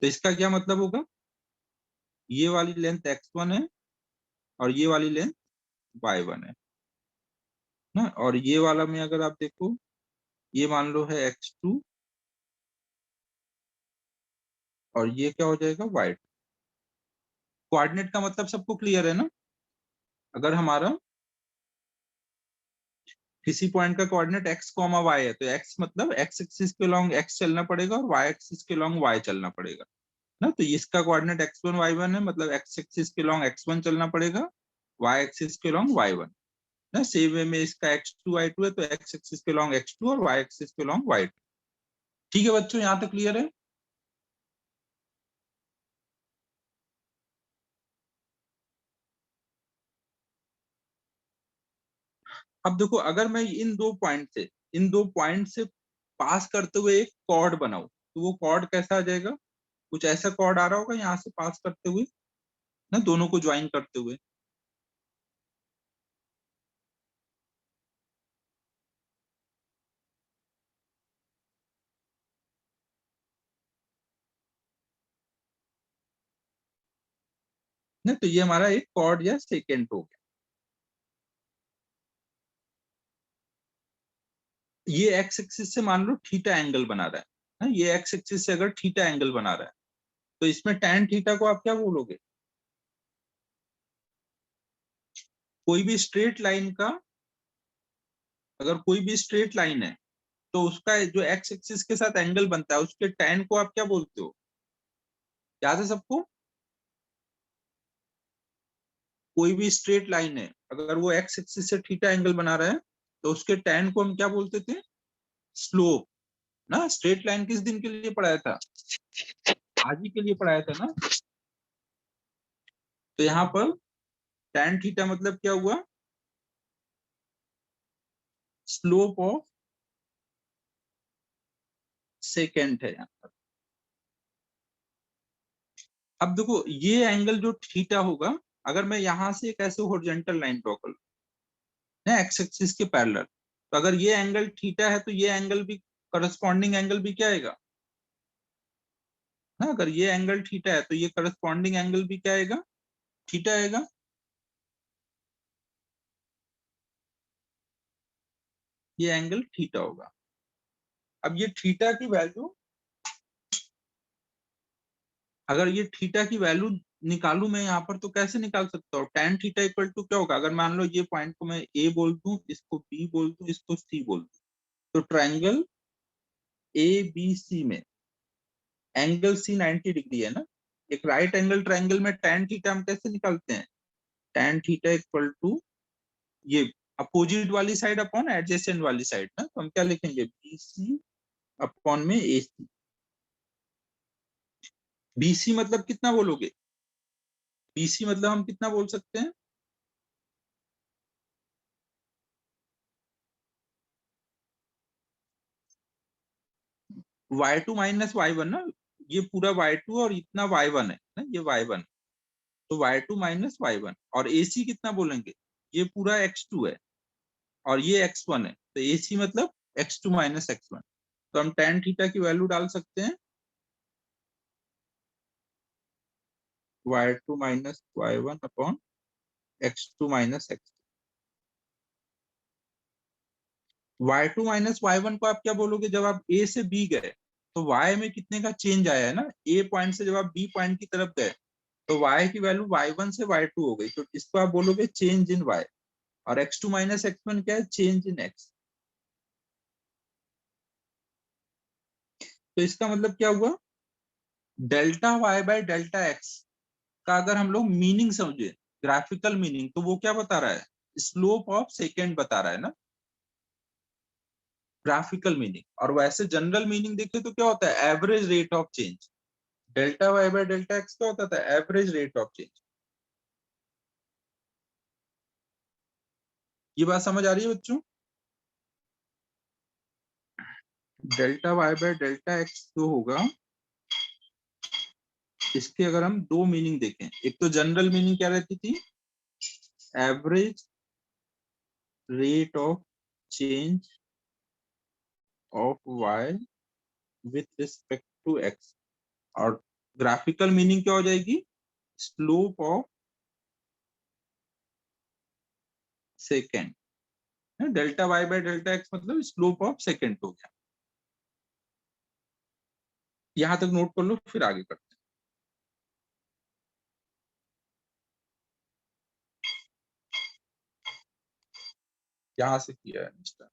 तो इसका क्या मतलब होगा? ये वाली लेंथ x1 है और ये वाली लेंथ y1 है ना। और ये वाला में अगर आप देखो, ये मान लो है x2 और ये क्या हो जाएगा y2। कोऑर्डिनेट का मतलब सबको क्लियर है ना? अगर हमारा किसी पॉइंट का कोऑर्डिनेट x कॉमा y है तो x मतलब x एक्सिस के लॉन्ग x चलना पड़ेगा और y एक्सिस के लॉन्ग y चलना पड़ेगा ना। तो इसका कोऑर्डिनेट x1 y1 है, मतलब x एक्सिस के लॉन्ग x1 चलना पड़ेगा, y एक्सिस के लॉन्ग y1 ना। सेम वे में इसका x2 y2 है तो x एक्सिस के लॉन्ग x2 और y एक्सिस के लॉन्ग y2। ठीक है बच्चों, यहाँ तक क्लियर है? अब देखो अगर मैं इन दो पॉइंट से इन दो पॉइंट से पास करते हुए एक कॉर्ड बनाओ, तो वो कॉर्ड कैसा आ जाएगा? कुछ ऐसा कॉर्ड आ रहा होगा यहाँ से पास करते हुए ना, दोनों को ज्वाइन करते हुए। ना, तो ये हमारा एक कॉर्ड या सेकेंड हो गया। ये एक्स एक्सिस से मान लो थीटा एंगल बना रहा है ना, ये एक्स एक्सिस से अगर थीटा एंगल बना रहा है तो इसमें tan थीटा को आप क्या बोलोगे? कोई भी स्ट्रेट लाइन का, अगर कोई भी स्ट्रेट लाइन है तो उसका जो एक्स एक्सिस के साथ एंगल बनता है उसके tan को आप क्या बोलते हो? याद है सबको? कोई भी स्ट्रेट लाइन है, अगर वो एक्स एक्सिस से थीटा एंगल बना रहा है तो उसके tan को हम क्या बोलते थे? स्लोप। ना, स्ट्रेट लाइन किस दिन के लिए पढ़ाया था? आज ही के लिए पढ़ाया था ना। तो यहाँ पर tan थीटा मतलब क्या हुआ? स्लोप ऑफ सेकेंड है यहाँ पर। अब देखो ये एंगल जो थीटा होगा, अगर मैं यहां से एक ऐसे हॉरिजॉन्टल लाइन ड्रॉ कर लूं एक्स एक्सिस के पैरेलल, तो अगर ये एंगल थीटा है तो ये एंगल भी, करस्पॉन्डिंग एंगल भी क्या आएगा ना? अगर ये एंगल थीटा है तो ये करस्पॉन्डिंग एंगल भी क्या आएगा? थीटा आएगा। ये एंगल थीटा होगा। अब ये थीटा की वैल्यू, अगर ये थीटा की वैल्यू निकालू मैं यहाँ पर तो कैसे निकाल सकता हूँ? tan थीटा इक्वल टू क्या होगा? अगर मान लो ये पॉइंट को मैं ए बोल दूं, इसको बी बोल दूं, इसको सी बोल दूं, तो ट्राइंगल ए बी सी में एंगल सी 90 डिग्री है ना। एक राइट एंगल ट्राइंगल में tan थीटा हम कैसे निकालते हैं? tan थीटा इक्वल टू ये अपोजिट वाली साइड अपॉन एडजेसेंट वाली साइड ना, तो हम क्या लिखेंगे? बी सी अपॉन में ए सी। बी सी मतलब कितना बोलोगे? बी सी मतलब हम कितना बोल सकते हैं? y2 माइनस y1 ना, ये पूरा y2 और इतना y1 है ना, ये y1, तो y2 माइनस y1, और AC कितना बोलेंगे? ये पूरा x2 है और ये x1 है, तो AC मतलब x2 माइनस x1। तो हम tan थीटा की वैल्यू डाल सकते हैं y2 minus y1 upon x2 minus x। y2 minus y1 को आप क्या बोलोगे? जब आप A से B गए तो y में कितने का चेंज आया है ना, A पॉइंट से जब आप B पॉइंट की तरफ गए तो y की वैल्यू y1 से y2 हो गई, तो इसको आप बोलोगे चेंज इन y। और x2 माइनस x1 क्या है? Change in x। तो इसका मतलब क्या हुआ? Delta y by delta x का अगर हम लोग मीनिंग समझे, ग्राफिकल मीनिंग, तो वो क्या बता रहा है? स्लोप ऑफ सेकेंड बता रहा है ना, ग्राफिकल मीनिंग। और वैसे जनरल मीनिंग देखे तो क्या होता है? Average rate of change. Delta y by delta x क्या होता था? Average rate of change. ये बात समझ आ रही है बच्चों? Delta y by delta x जो होगा, इसके अगर हम दो मीनिंग देखें, एक तो जनरल मीनिंग क्या रहती थी? Average rate of change of y with respect to x। और ग्राफिकल मीनिंग क्या हो जाएगी? Slope of secant. Delta y by delta x मतलब स्लोप ऑफ सेकेंड हो गया। यहां तक नोट कर लो, फिर आगे करते हैं। यहां से किया है मिस्टर।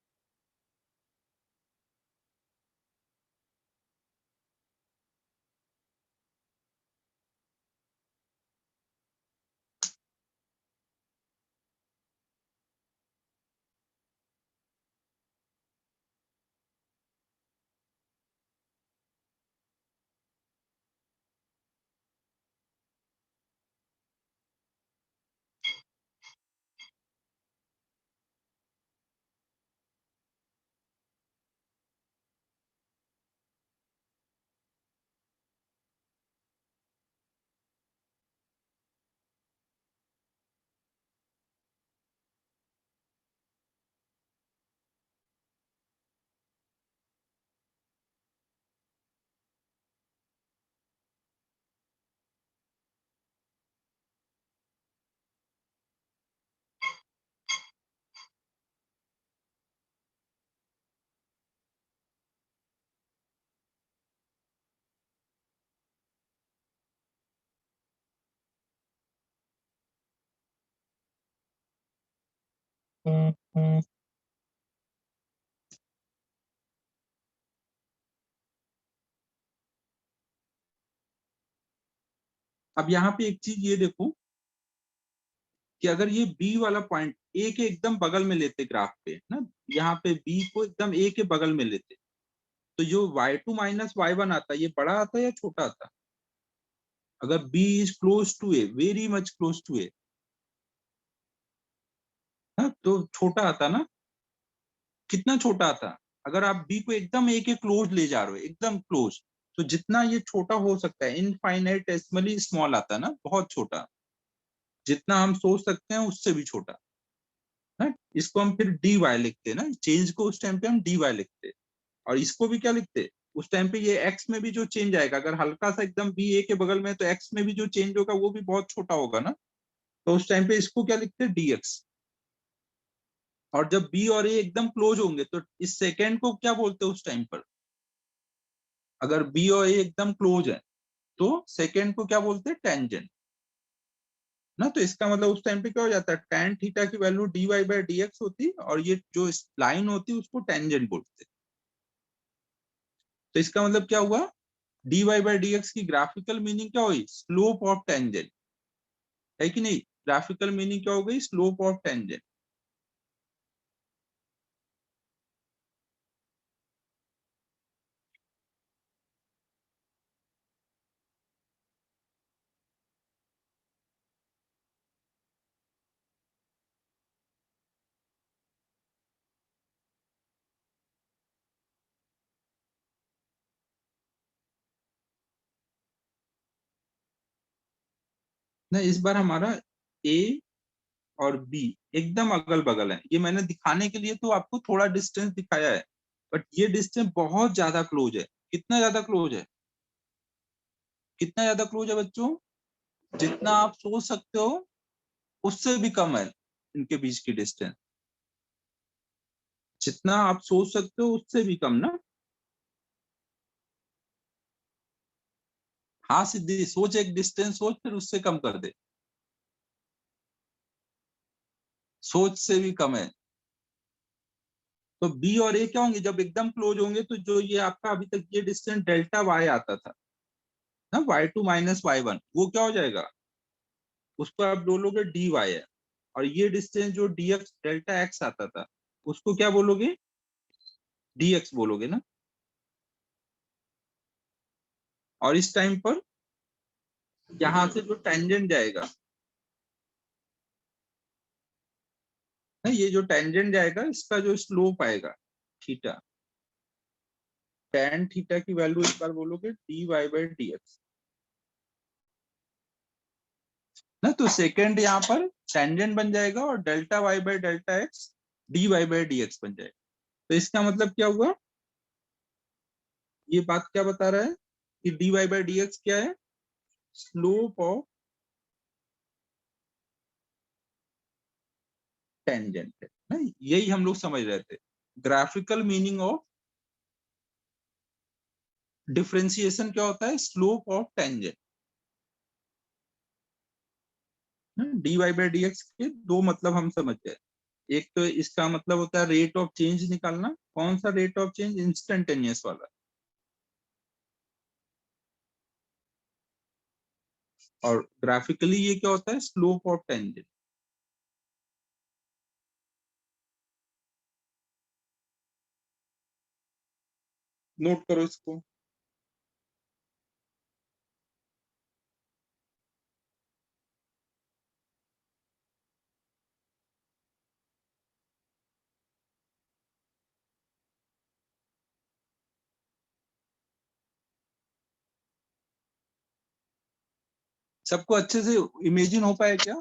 अब यहाँ पे एक चीज ये देखो कि अगर ये बी वाला पॉइंट ए के एकदम बगल में लेते ग्राफ पे ना, यहाँ पे बी को एकदम ए के बगल में लेते, तो जो y2 माइनस y1 आता है ये बड़ा आता है या छोटा आता? अगर b is close to a, very much close to a, तो छोटा आता ना। कितना छोटा आता? अगर आप b को एकदम a के क्लोज ले जा रहे हो, एकदम क्लोज, तो जितना ये छोटा हो सकता है इनफाइनाइटेसिमली स्मॉल आता ना, बहुत छोटा, जितना हम सोच सकते हैं उससे भी छोटा ना। इसको हम फिर dy लिखते हैं ना, चेंज को उस टाइम पे हम dy लिखते हैं। और इसको भी क्या लिखते हैं उस टाइम पे, ये x में भी जो चेंज आएगा, अगर हल्का सा एकदम b a के बगल में, तो x में भी जो चेंज होगा वो भी बहुत छोटा होगा ना, तो उस टाइम पे इसको क्या लिखते हैं, dx। और जब b और a एकदम क्लोज होंगे तो इस सेकेंड को क्या बोलते हैं उस टाइम पर? अगर b और a एकदम क्लोज है तो सेकेंड को क्या बोलते हैं, टेंजेंट ना। तो इसका मतलब उस टाइम पे क्या हो जाता है, tan थीटा की वैल्यू dy बाई dx होती, और ये जो लाइन होती है उसको टेंजेंट बोलते हैं। तो इसका मतलब क्या हुआ, dy बाई dx की ग्राफिकल मीनिंग क्या हुई, स्लोप ऑफ टेंजेंट, है कि नहीं? ग्राफिकल मीनिंग क्या हो गई, स्लोप ऑफ टेंजेंट। ना इस बार हमारा ए और बी एकदम अगल बगल है, ये मैंने दिखाने के लिए तो आपको थोड़ा डिस्टेंस दिखाया है, बट ये डिस्टेंस बहुत ज्यादा क्लोज है। कितना ज्यादा क्लोज है, कितना ज्यादा क्लोज है बच्चों? जितना आप सोच सकते हो उससे भी कम है इनके बीच की डिस्टेंस, जितना आप सोच सकते हो उससे भी कम ना। हाँ सिद्धि, सोच, एक डिस्टेंस सोच, फिर उससे कम कर दे, सोच से भी कम है। तो बी और ए क्या होंगे जब एकदम क्लोज होंगे, तो जो ये आपका अभी तक ये डिस्टेंस डेल्टा वाई आता था ना, y2 माइनस y1, वो क्या हो जाएगा, उसको आप बोलोगे dy है। और ये डिस्टेंस जो dx डेल्टा x आता था, उसको क्या बोलोगे, dx बोलोगे ना। और इस टाइम पर यहाँ से जो टेंजेंट जाएगा ना, ये जो टेंजेंट जाएगा इसका जो स्लोप आएगा थीटा, tan थीटा की वैल्यू इस बार बोलोगे dy बाई dx ना। तो सेकेंड यहाँ पर टेंजेंट बन जाएगा और delta y by delta x dy by dx बन जाएगा। तो इसका मतलब क्या हुआ, ये बात क्या बता रहा है कि dy बाई dx क्या है, स्लोप ऑफ टेंजेंट है ना। यही हम लोग समझ रहे थे, ग्राफिकल मीनिंग ऑफ डिफरेंशिएशन क्या होता है, slope of tangent. dy by dx के दो मतलब हम समझ गए। एक तो इसका मतलब होता है रेट ऑफ चेंज निकालना, कौन सा रेट ऑफ चेंज, इंस्टेंटेनियस वाला। और ग्राफिकली ये क्या होता है, स्लोप ऑफ टेंजेंट। नोट करो इसको। सबको अच्छे से इमेजिन हो पाए क्या?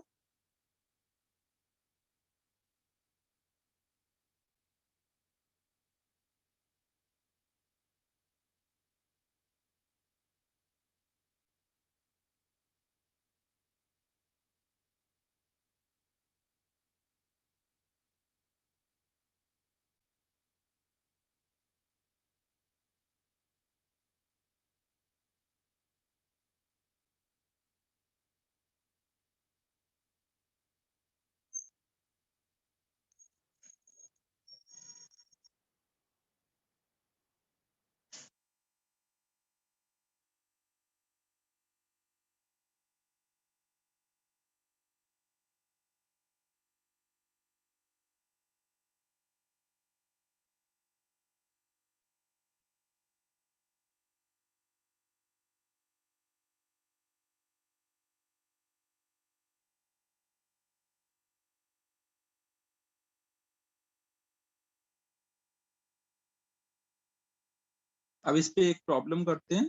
अब इस पे एक प्रॉब्लम करते हैं।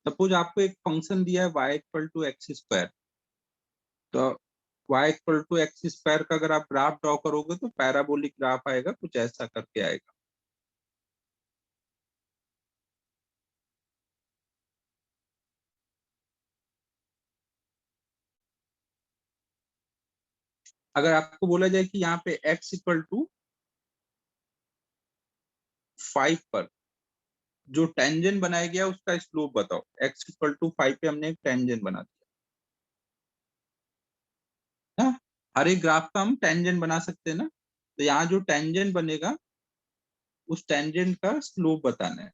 सपोज आपको एक फंक्शन दिया है y equal to x square, तो y equal to x square का अगर आप ग्राफ ड्रॉ करोगे तो पैराबोलिक ग्राफ आएगा, कुछ ऐसा करके आएगा। अगर आपको बोला जाए कि यहाँ पे x इक्वल टू 5 पर जो टेंजेंट बनाया गया उसका स्लोप बताओ, x इक्वल टू 5 पे हमने एक टेंजेंट बना दिया ना, हर एक ग्राफ का हम टेंजेंट बना सकते हैं ना, तो यहाँ जो टेंजेंट बनेगा उस टेंजेंट का स्लोप बताना है।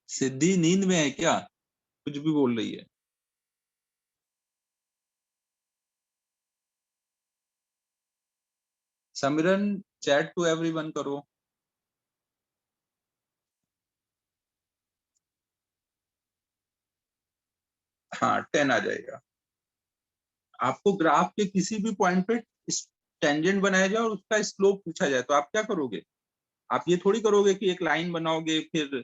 सिद्धि नींद में है क्या, कुछ भी बोल रही है। सिमरन चैट टू एवरीवन करो। हाँ 10 आ जाएगा। आपको ग्राफ के किसी भी पॉइंट पे टेंजेंट बनाया जाए और उसका स्लोप पूछा जाए तो आप क्या करोगे? आप ये थोड़ी करोगे कि एक लाइन बनाओगे फिर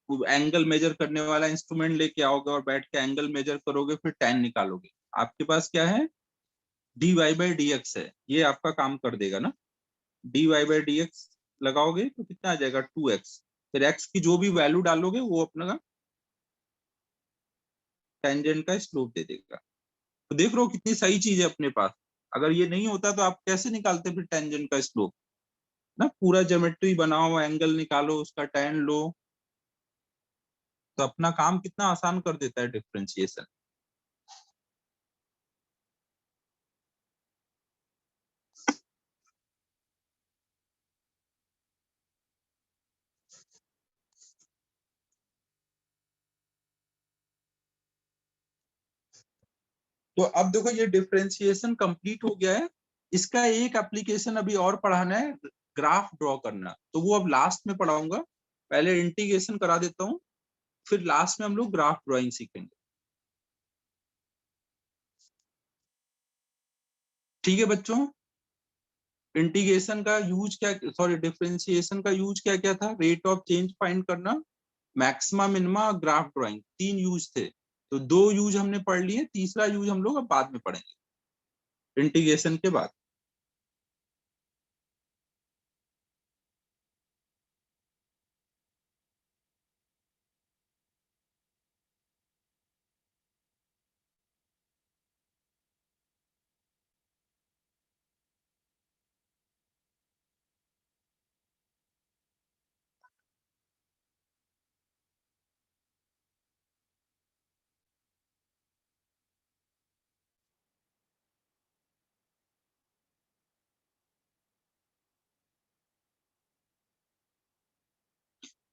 एंगल मेजर करने वाला इंस्ट्रूमेंट लेके आओगे और बैठ के एंगल मेजर करोगे फिर tan निकालोगे। आपके पास क्या है, dy बाई डी एक्स है, ये आपका काम कर देगा ना। dy बाई डी एक्स लगाओगे तो कितना आ जाएगा 2x, फिर x की जो भी वैल्यू डालोगे वो अपना टेंजेंट का स्लोप दे देगा। तो देख रहे हो कितनी सही चीज है अपने पास। अगर ये नहीं होता तो आप कैसे निकालते फिर टेंजेंट का स्लोप ना, पूरा ज्योमेट्री बनाओ, एंगल निकालो, उसका tan लो, तो अपना काम कितना आसान कर देता है डिफरेंशिएशन। तो अब देखो ये डिफरेंशिएशन कंप्लीट हो गया है। इसका एक एप्लीकेशन अभी और पढ़ाना है, ग्राफ ड्रॉ करना, तो वो अब लास्ट में पढ़ाऊंगा। पहले इंटीग्रेशन करा देता हूँ, फिर लास्ट में हम लोग ग्राफ ड्राइंग सीखेंगे। ठीक है बच्चों, इंटीग्रेशन का यूज क्या, सॉरी डिफरेंशिएशन का यूज क्या क्या था, रेट ऑफ चेंज फाइंड करना, maxima minima, graph drawing, 3 use थे। तो 2 यूज हमने पढ़ लिए, तीसरा यूज हम लोग अब बाद में पढ़ेंगे इंटीग्रेशन के बाद।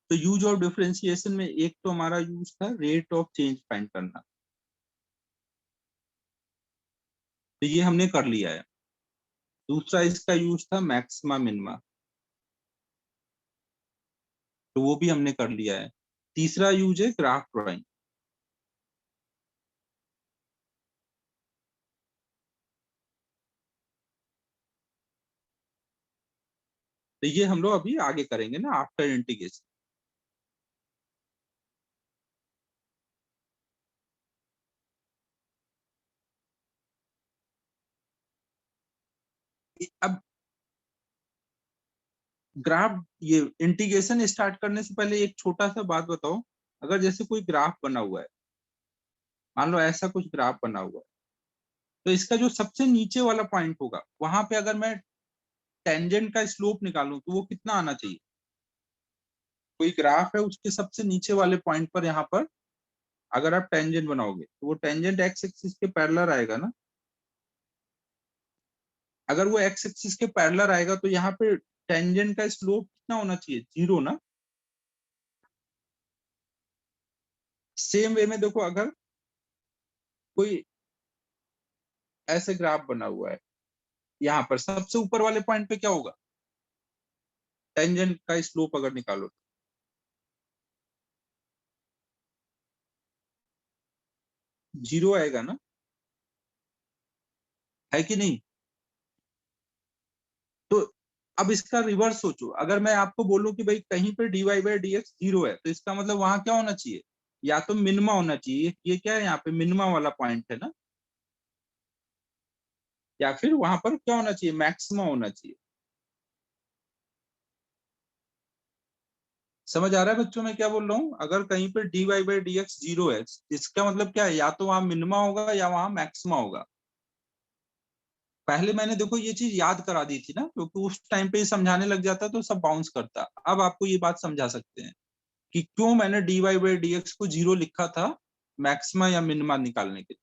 तो यूज ऑफ डिफरेंशिएशन में एक तो हमारा यूज था रेट ऑफ चेंज फाइंड करना, तो ये हमने कर लिया है। दूसरा इसका यूज था मैक्सिमा मिनिमा, तो वो भी हमने कर लिया है। तीसरा यूज है ग्राफ ड्राइंग, तो ये हम लोग अभी आगे करेंगे ना आफ्टर इंटीग्रेशन। अब ग्राफ, ये इंटीग्रेशन स्टार्ट करने से पहले एक छोटा सा बात बताओ। अगर जैसे कोई ग्राफ बना हुआ है, मान लो ऐसा कुछ ग्राफ बना हुआ है, तो इसका जो सबसे नीचे वाला पॉइंट होगा वहां पे अगर मैं टेंजेंट का स्लोप निकालूं तो वो कितना आना चाहिए? कोई ग्राफ है उसके सबसे नीचे वाले पॉइंट पर, यहाँ पर अगर आप टेंजेंट बनाओगे तो वो टेंजेंट एक्स एक्सिस के पैरेलल आएगा ना। अगर वो एक्स एक्सिस के पैरेलल आएगा तो यहाँ पे टेंजेंट का स्लोप कितना होना चाहिए, 0 ना। सेम वे में देखो, अगर कोई ऐसे ग्राफ बना हुआ है, यहाँ पर सबसे ऊपर वाले पॉइंट पे क्या होगा, टेंजेंट का स्लोप अगर निकालो, 0 आएगा ना, है कि नहीं? अब इसका रिवर्स सोचो, अगर मैं आपको बोलूं कि भाई कहीं पे dy बाई डी एक्स 0 है, तो इसका मतलब वहां क्या होना चाहिए, या तो मिनिमा होना चाहिए, ये क्या है यहाँ पे मिनिमा वाला पॉइंट है ना, या फिर वहां पर क्या होना चाहिए, मैक्सिमा होना चाहिए। समझ आ रहा है बच्चों मैं क्या बोल रहा हूँ? अगर कहीं पे dy बाई डी एक्स 0 है, इसका मतलब क्या है, या तो वहां मिनिमा होगा या वहां मैक्सिमा होगा। पहले मैंने देखो ये चीज याद करा दी थी ना, क्योंकि उस टाइम पे ये समझाने लग जाता तो सब बाउंस करता। अब आपको ये बात समझा सकते हैं कि क्यों मैंने dy बाई डी एक्स को 0 लिखा था मैक्सिमा या मिनिमा निकालने के लिए।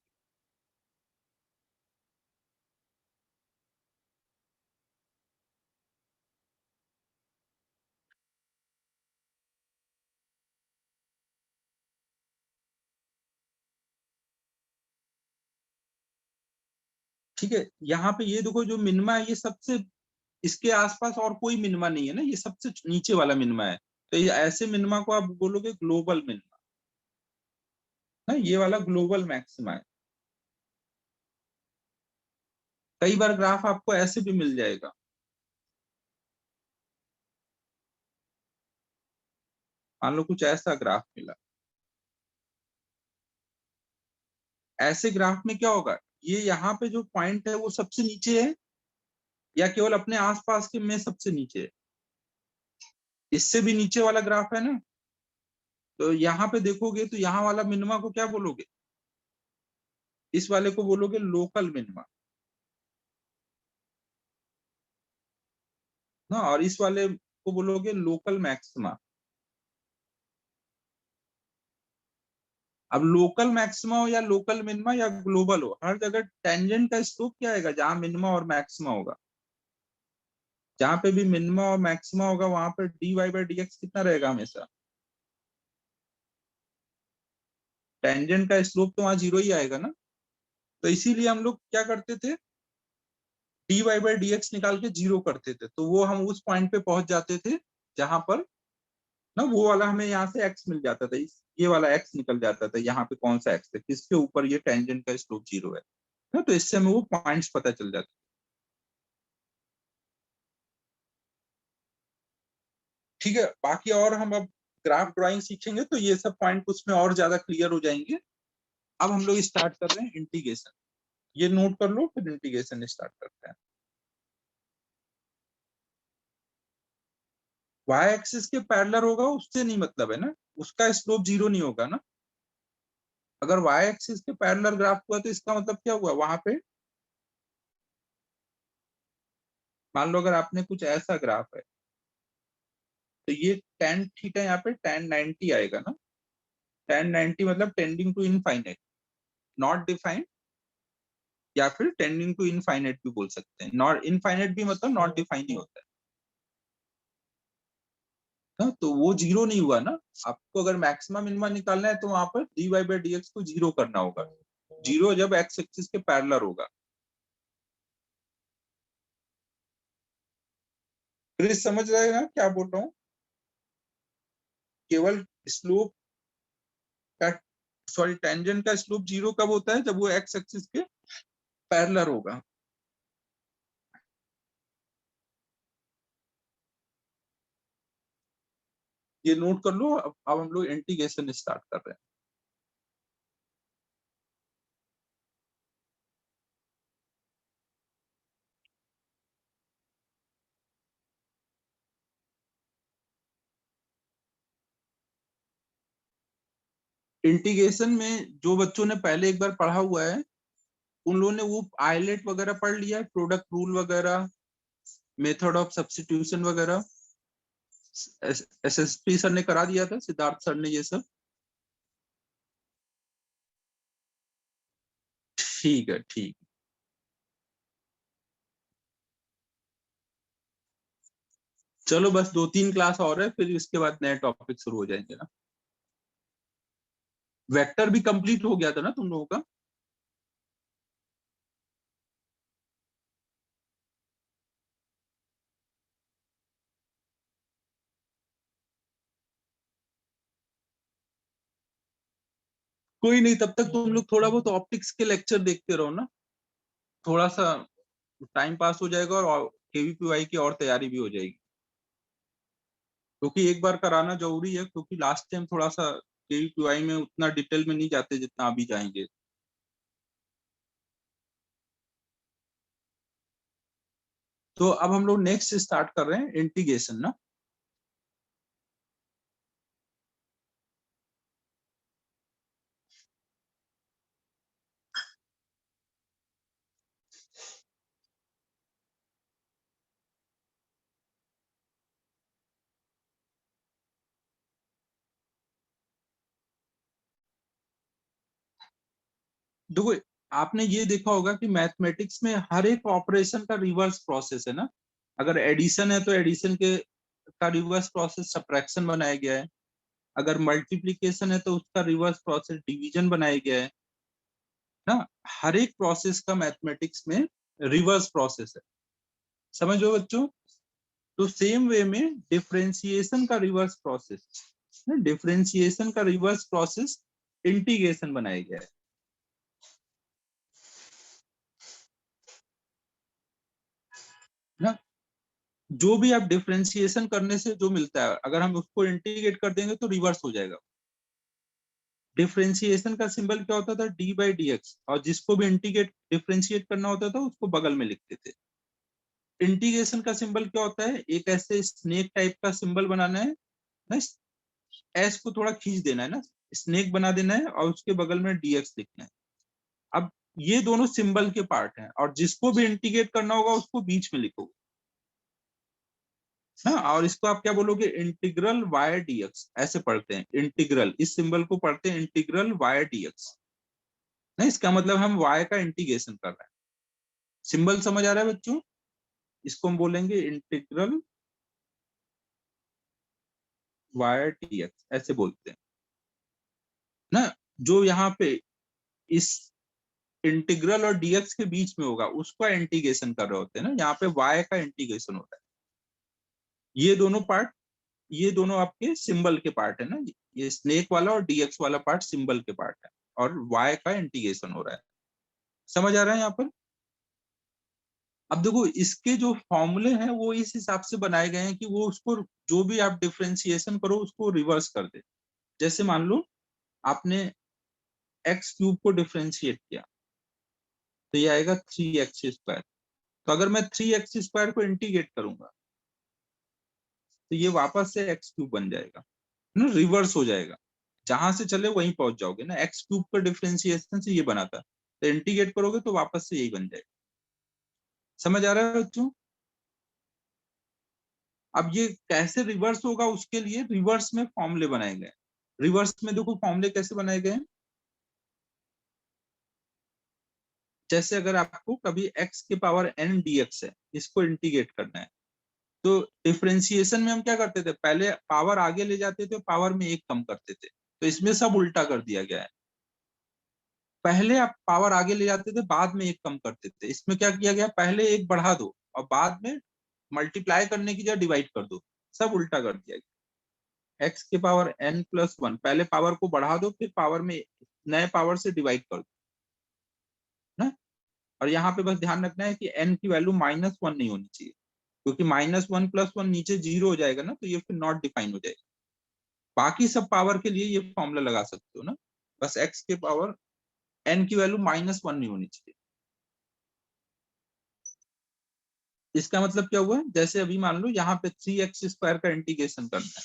ठीक है, यहाँ पे ये देखो जो मिनिमा है, ये सबसे इसके आसपास और कोई मिनिमा नहीं है ना, ये सबसे नीचे वाला मिनिमा है। तो ये ऐसे मिनिमा को आप बोलोगे ग्लोबल मिनिमा ना, ये वाला ग्लोबल मैक्सिमा है। कई बार ग्राफ आपको ऐसे भी मिल जाएगा। मान लो कुछ ऐसा ग्राफ मिला, ऐसे ग्राफ में क्या होगा, ये यहाँ पे जो पॉइंट है वो सबसे नीचे है, या केवल अपने आसपास के में सबसे नीचे है? इससे भी नीचे वाला ग्राफ है ना, तो यहाँ पे देखोगे तो यहाँ वाला मिनिमा को क्या बोलोगे, इस वाले को बोलोगे लोकल मिनिमा ना, और इस वाले को बोलोगे लोकल मैक्सिमा। अब लोकल मैक्सिमा हो या लोकल मिनिमा या ग्लोबल हो, हर जगह टेंजेंट का स्लोप क्या आएगा, जहां मिनिमा और मैक्सिमा होगा, जहां पे भी मिनिमा और मैक्सिमा होगा वहां पर dy बाई डी एक्स कितना रहेगा हमेशा, टेंजेंट का स्लोप तो वहां 0 ही आएगा ना। तो इसीलिए हम लोग क्या करते थे, dy बाई डी एक्स निकाल के 0 करते थे, तो वो हम उस पॉइंट पे पहुंच जाते थे जहां पर ना वो वाला हमें यहाँ से x मिल जाता था, ये वाला x निकल जाता था, यहाँ पे कौन सा x है किसके ऊपर ये टेंजेंट का स्लोप 0 है ना, तो इससे हमें वो पॉइंट्स पता चल जाते। ठीक है, बाकी और हम अब ग्राफ ड्राइंग सीखेंगे तो ये सब पॉइंट उसमें और ज्यादा क्लियर हो जाएंगे। अब हम लोग स्टार्ट कर रहे हैं इंटीग्रेशन, ये नोट कर लो, फिर इंटीग्रेशन स्टार्ट करते हैं। वाई एक्सिस के पैरेलल होगा उससे नहीं मतलब है ना, उसका स्लोप 0 नहीं होगा ना। अगर वाई एक्सिस के पैरेलल ग्राफ हुआ तो इसका मतलब क्या हुआ, वहां पे मान लो अगर आपने कुछ ऐसा ग्राफ है, तो ये टेन थीटा यहाँ पे टेन 90 आएगा ना, टेन 90 मतलब tending to infinite, not defined, या फिर टेंडिंग टू इनफाइनाइट भी बोल सकते हैं, नॉट इनफाइनाइट भी मतलब नॉट डिफाइन ही होता है ना, तो वो 0 नहीं हुआ ना। आपको अगर मैक्सिमम मिनिमम निकालना है तो वहां पर dy बाई डी एक्स को 0 करना होगा, 0 जब एक्स एक्सिस के पैरेलल होगा। फिर समझ रहे हैं ना क्या बोल रहा हूँ, केवल स्लोप का, सॉरी टेंजेंट का स्लोप 0 कब होता है, जब वो एक्स एक्सिस के पैरेलल होगा। ये नोट कर लो। अब हम लोग इंटीग्रेशन स्टार्ट कर रहे हैं। इंटीग्रेशन में जो बच्चों ने पहले एक बार पढ़ा हुआ है, उन लोगों ने वो आइलेट वगैरह पढ़ लिया है, प्रोडक्ट रूल वगैरह, मेथड ऑफ सब्स्टिट्यूशन वगैरह, एसएसपी सर ने करा दिया था, सिद्धार्थ सर ने ये सब। ठीक है, ठीक। चलो बस 2-3 क्लास और है, फिर इसके बाद नए टॉपिक शुरू हो जाएंगे ना। वेक्टर भी कंप्लीट हो गया था ना तुम लोगों का? कोई नहीं, तब तक तुम लोग थोड़ा बहुत ऑप्टिक्स के लेक्चर देखते रहो ना, थोड़ा सा टाइम पास हो जाएगा और केवीपीवाई की और तैयारी भी हो जाएगी, क्योंकि एक बार कराना जरूरी है, क्योंकि लास्ट टाइम थोड़ा सा केवीपीवाई में उतना डिटेल में नहीं जाते जितना अभी जाएंगे। तो अब हम लोग नेक्स्ट स्टार्ट कर रहे हैं इंटीग्रेशन ना। देखो, आपने ये देखा होगा कि मैथमेटिक्स में हर एक ऑपरेशन का रिवर्स प्रोसेस है ना। अगर एडिशन है तो एडिशन के का रिवर्स प्रोसेस सब्ट्रैक्शन बनाया गया है। अगर मल्टीप्लिकेशन है तो उसका रिवर्स प्रोसेस डिवीजन बनाया गया है ना। हर एक प्रोसेस का मैथमेटिक्स में रिवर्स प्रोसेस है, समझ लो बच्चों। तो सेम वे में डिफरेंशिएशन का रिवर्स प्रोसेस, डिफरेंशिएशन का रिवर्स प्रोसेस इंटीग्रेशन बनाया गया है ना। जो भी आप डिफरेंशिएशन करने से जो मिलता है, अगर हम उसको इंटीग्रेट कर देंगे तो रिवर्स हो जाएगा। डिफरेंशिएशन का सिंबल क्या होता था? डी बाई डी एक्स, और जिसको भी इंटीग्रेट डिफरेंशिएट करना होता था उसको बगल में लिखते थे। इंटीग्रेशन का सिंबल क्या होता है? एक ऐसे स्नेक टाइप का सिंबल बनाना है ना, एस को थोड़ा खींच देना है ना, स्नेक बना देना है और उसके बगल में डीएक्स लिखना है। अब ये दोनों सिंबल के पार्ट हैं, और जिसको भी इंटीग्रेट करना होगा उसको बीच में लिखोगे ना। और इसको आप क्या बोलोगे? इंटीग्रल वाई डीएक्स, ऐसे पढ़ते हैं इंटीग्रल, इस सिंबल को पढ़ते हैं इंटीग्रल वाई डीएक्स ना। इसका मतलब हम वाई का इंटीग्रेशन कर रहे हैं। सिंबल समझ आ रहा है बच्चों? इसको हम बोलेंगे इंटीग्रल वाई डीएक्स, ऐसे बोलते हैं ना। जो यहाँ पे इस इंटीग्रल और डीएक्स के बीच में होगा उसका इंटीग्रेशन कर रहे होते हैं ना। यहाँ पे वाई का इंटीग्रेशन होता है। ये दोनों पार्ट, ये दोनों आपके सिंबल के पार्ट है ना। ये स्नेक वाला और डीएक्स वाला पार्ट सिंबल के पार्ट है, और वाई का इंटीग्रेशन हो रहा है। समझ आ रहा है यहाँ पर? अब देखो, इसके जो फॉर्मूले हैं वो इस हिसाब से बनाए गए हैं कि वो उसको, जो भी आप डिफरेंशिएशन करो उसको रिवर्स कर दे। जैसे मान लो आपने एक्स क्यूब को डिफरेंशिएट किया तो ये आएगा 3x²। तो अगर मैं 3x² को इंटीग्रेट करूंगा तो ये वापस से एक्स क्यूब बन जाएगा ना, रिवर्स हो जाएगा। जहां से चले वहीं पहुंच जाओगे ना। एक्स क्यूब का डिफरेंशिएशन से ये बना था, तो इंटीग्रेट करोगे तो वापस से यही बन जाएगा। समझ आ रहा है बच्चों? अब ये कैसे रिवर्स होगा, उसके लिए रिवर्स में फॉर्मूले बनाए गए। रिवर्स में देखो फॉर्मूले कैसे बनाए गए हैं। जैसे अगर आपको कभी x के पावर n dx है, इसको इंटीग्रेट करना है, तो डिफरेंशिएशन में हम क्या करते थे? पहले पावर आगे ले जाते थे, पावर में एक कम करते थे। तो इसमें सब उल्टा कर दिया गया है। पहले आप पावर आगे ले जाते थे, बाद में एक कम करते थे। इसमें क्या किया गया? पहले एक बढ़ा दो और बाद में मल्टीप्लाई करने की जगह डिवाइड कर दो। सब उल्टा कर दिया गया। x के पावर n+1, पहले पावर को बढ़ा दो, फिर पावर में नए पावर से डिवाइड कर दो ना। और यहाँ पे बस ध्यान रखना है कि n की वैल्यू -1 नहीं होनी चाहिए, क्योंकि -1 + 1 नीचे 0 हो जाएगा ना, तो ये फिर नॉट डिफाइन हो जाएगा। बाकी सब पावर के लिए ये फॉर्मूला लगा सकते हो ना। बस x के पावर n की वैल्यू -1 नहीं होनी चाहिए। इसका मतलब क्या हुआ? जैसे अभी मान लो यहाँ पे 3x² का इंटीग्रेशन करना है,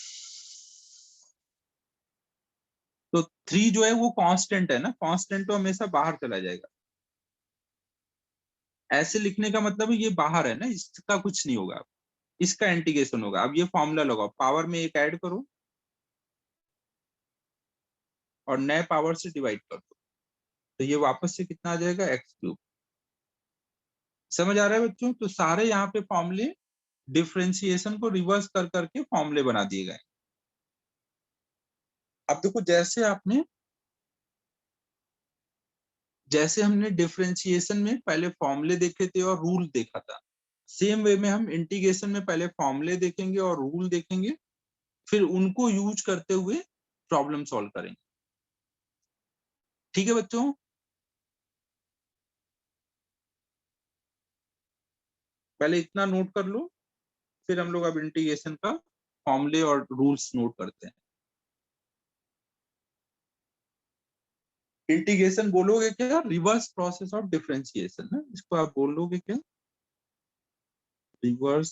तो 3 जो है वो कांस्टेंट है ना, कांस्टेंट तो हमेशा बाहर चला जाएगा। ऐसे लिखने का मतलब है ये बाहर है ना, इसका कुछ नहीं होगा, इसका इंटीग्रेशन होगा। अब ये फॉर्मूला लगाओ, पावर में एक ऐड करो और नए पावर से डिवाइड कर दो, तो ये वापस से कितना आ जाएगा? x³। समझ आ रहा है बच्चों? तो सारे यहाँ पे फॉर्मूले डिफरेंशिएशन को रिवर्स कर करके फॉर्मूले बना दिए गए। अब देखो, जैसे हमने डिफरेंशिएशन में पहले फॉर्मूले देखे थे और रूल देखा था, सेम वे में हम इंटीग्रेशन में पहले फॉर्मूले देखेंगे और रूल देखेंगे, फिर उनको यूज करते हुए प्रॉब्लम सॉल्व करेंगे। ठीक है बच्चों? पहले इतना नोट कर लो, फिर हम लोग अब इंटीग्रेशन का फॉर्मूले और रूल्स नोट करते हैं। इंटीग्रेशन बोलोगे क्या? रिवर्स प्रोसेस ऑफ डिफरेंशिएशन ना, इसको आप बोलोगे क्या? रिवर्स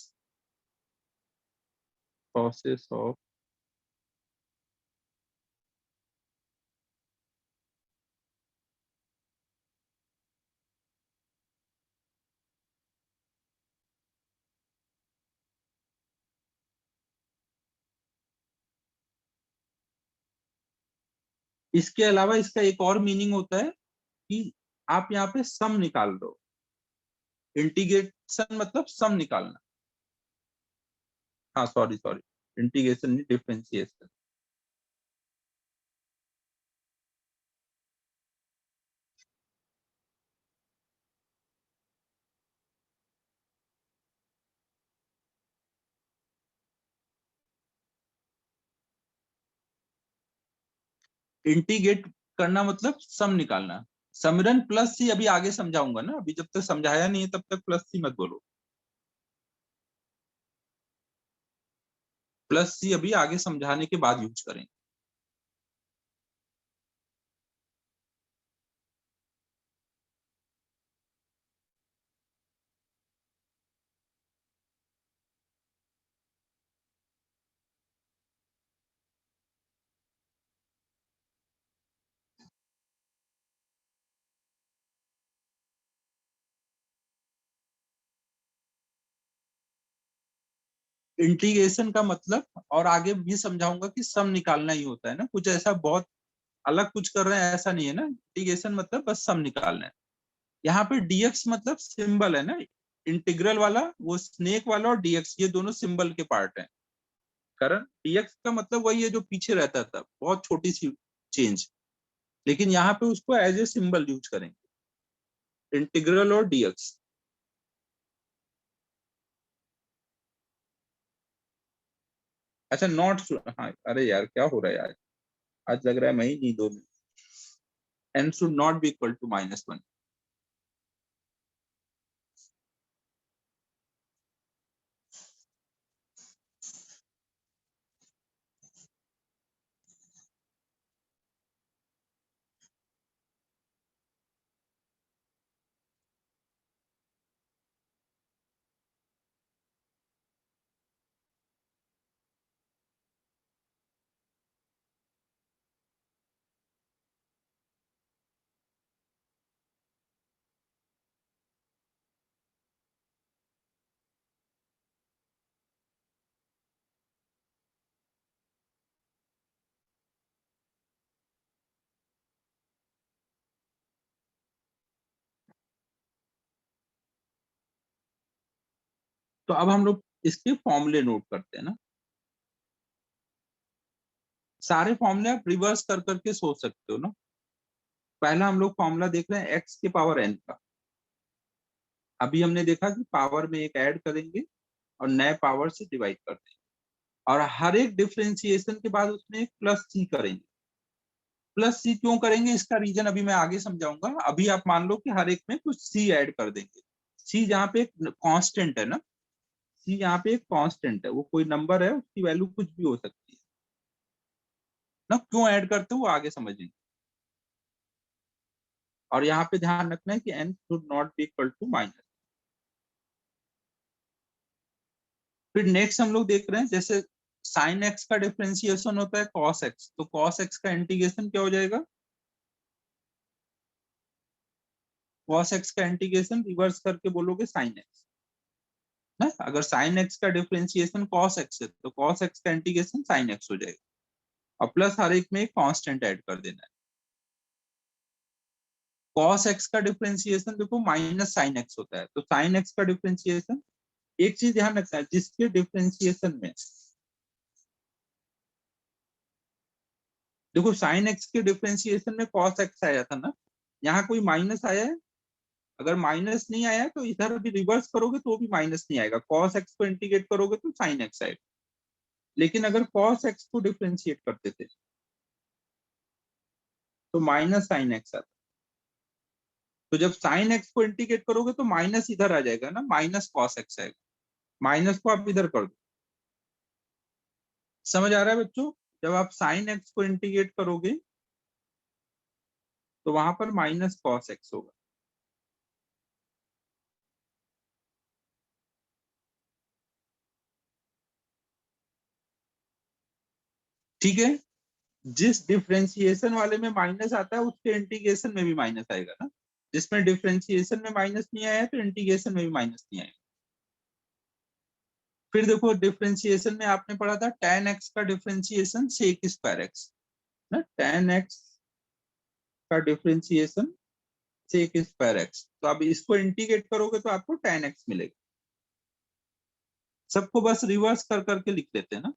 प्रोसेस ऑफ इसके अलावा इसका एक और मीनिंग होता है कि आप यहाँ पे सम निकाल रहे हो। इंटीग्रेशन मतलब सम निकालना। हाँ सॉरी सॉरी, इंटीग्रेशन नहीं, डिफरेंशिएशन। इंटीग्रेट करना मतलब सम निकालना। समीरन प्लस सी अभी आगे समझाऊंगा ना, अभी जब तक समझाया नहीं है तब तक प्लस सी मत बोलो। प्लस सी अभी आगे समझाने के बाद यूज करेंगे। इंटीग्रेशन का मतलब और आगे भी समझाऊंगा कि सम निकालना ही होता है ना, कुछ ऐसा बहुत अलग कुछ कर रहे हैं ऐसा नहीं है ना। इंटीग्रेशन मतलब बस सम निकालना है। यहाँ पे डीएक्स मतलब सिंबल है ना, इंटीग्रल वाला वो स्नेक वाला, और डीएक्स ये दोनों सिंबल के पार्ट हैं। कारण डीएक्स का मतलब वही है जो पीछे रहता था, बहुत छोटी सी चेंज, लेकिन यहाँ पे उसको एज ए सिंबल यूज करेंगे, इंटीग्रल और डीएक्स। अच्छा नॉट, हाँ अरे यार क्या हो रहा है यार, आज लग रहा है मैं ही नींदों में। n should not be equal to -1। तो अब हम लोग इसके फॉर्मूले नोट करते हैं ना। सारे फॉर्मूले आप रिवर्स कर करके सोच सकते हो ना। पहला हम लोग फॉर्मूला देख रहे हैं एक्स के पावर एन का। अभी हमने देखा कि पावर में एक ऐड करेंगे और नए पावर से डिवाइड कर देंगे, और हर एक डिफरेंशिएशन के बाद उसमें एक प्लस सी करेंगे। प्लस सी क्यों करेंगे इसका रीजन अभी मैं आगे समझाऊंगा। अभी आप मान लो कि हर एक में कुछ सी ऐड कर देंगे। सी जहाँ पे एक कांस्टेंट है ना, सी यहाँ पे एक कांस्टेंट है, वो कोई नंबर है, उसकी वैल्यू कुछ भी हो सकती है ना। क्यों ऐड करते हो वो आगे समझेंगे। और यहाँ पे ध्यान रखना है कि n should not be equal to minus. फिर नेक्स्ट हम लोग देख रहे हैं जैसे साइन एक्स का डिफरेंशिएशन होता है कॉस एक्स, तो कॉस एक्स का इंटीग्रेशन क्या हो जाएगा? कॉस एक्स का इंटीग्रेशन रिवर्स करके बोलोगे साइन एक्स ना। अगर साइन एक्स का डिफरेंशिएशन कॉस एक्स है तो कॉस एक्स का इंटीग्रेशन साइन एक्स हो जाएगा, और प्लस हर एक में एक कांस्टेंट ऐड कर देना है। कॉस एक्स का डिफरेंशिएशन देखो माइनस साइन एक्स होता है, तो साइन एक्स का डिफरेंशिएशन, एक चीज ध्यान रखना है, जिसके डिफरेंशिएशन में देखो साइन एक्स के डिफरेंशिएशन में कॉस एक्स आया था ना, यहाँ कोई माइनस आया है? अगर माइनस नहीं आया तो इधर भी रिवर्स करोगे तो भी माइनस नहीं आएगा, कॉस एक्स को इंटीग्रेट करोगे तो साइन एक्स आएगा। लेकिन अगर कॉस एक्स को डिफरेंशिएट करते थे तो माइनस साइन एक्स आता। तो जब साइन एक्स को इंटीग्रेट करोगे तो माइनस इधर आ जाएगा ना, माइनस कॉस एक्स आएगा, माइनस को आप इधर कर दो। समझ आ रहा है बच्चों? जब आप साइन एक्स को इंटीग्रेट करोगे तो वहां पर माइनस कॉस एक्स होगा। ठीक है, जिस डिफरेंशिएशन वाले में माइनस आता है उसके इंटीग्रेशन में भी माइनस आएगा ना, जिसमें डिफरेंशिएशन में माइनस नहीं आया तो इंटीग्रेशन में भी माइनस नहीं आएगा। फिर देखो डिफरेंशिएशन में आपने पढ़ा था tan x का डिफरेंशिएशन sec स्क्वायर x ना, tan x का डिफरेंशिएशन sec स्क्वायर x, तो अब इसको इंटीग्रेट करोगे तो आपको tan x मिलेगा। सबको बस रिवर्स कर करके लिख देते हैं ना,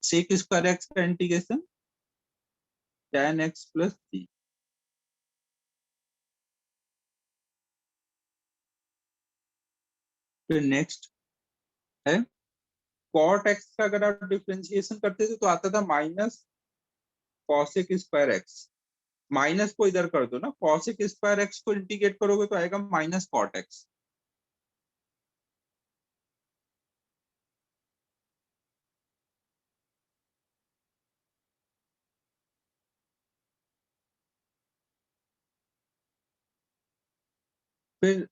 sec स्क्वायर x का integration tan x plus c। फिर नेक्स्ट है cot x का, अगर आप डिफरेंशिएशन करते थे तो आता था minus cosec square x, minus को इधर कर दो ना, cosec स्क्वायर x को इंटीग्रेट करोगे तो आएगा माइनस cot x। फिर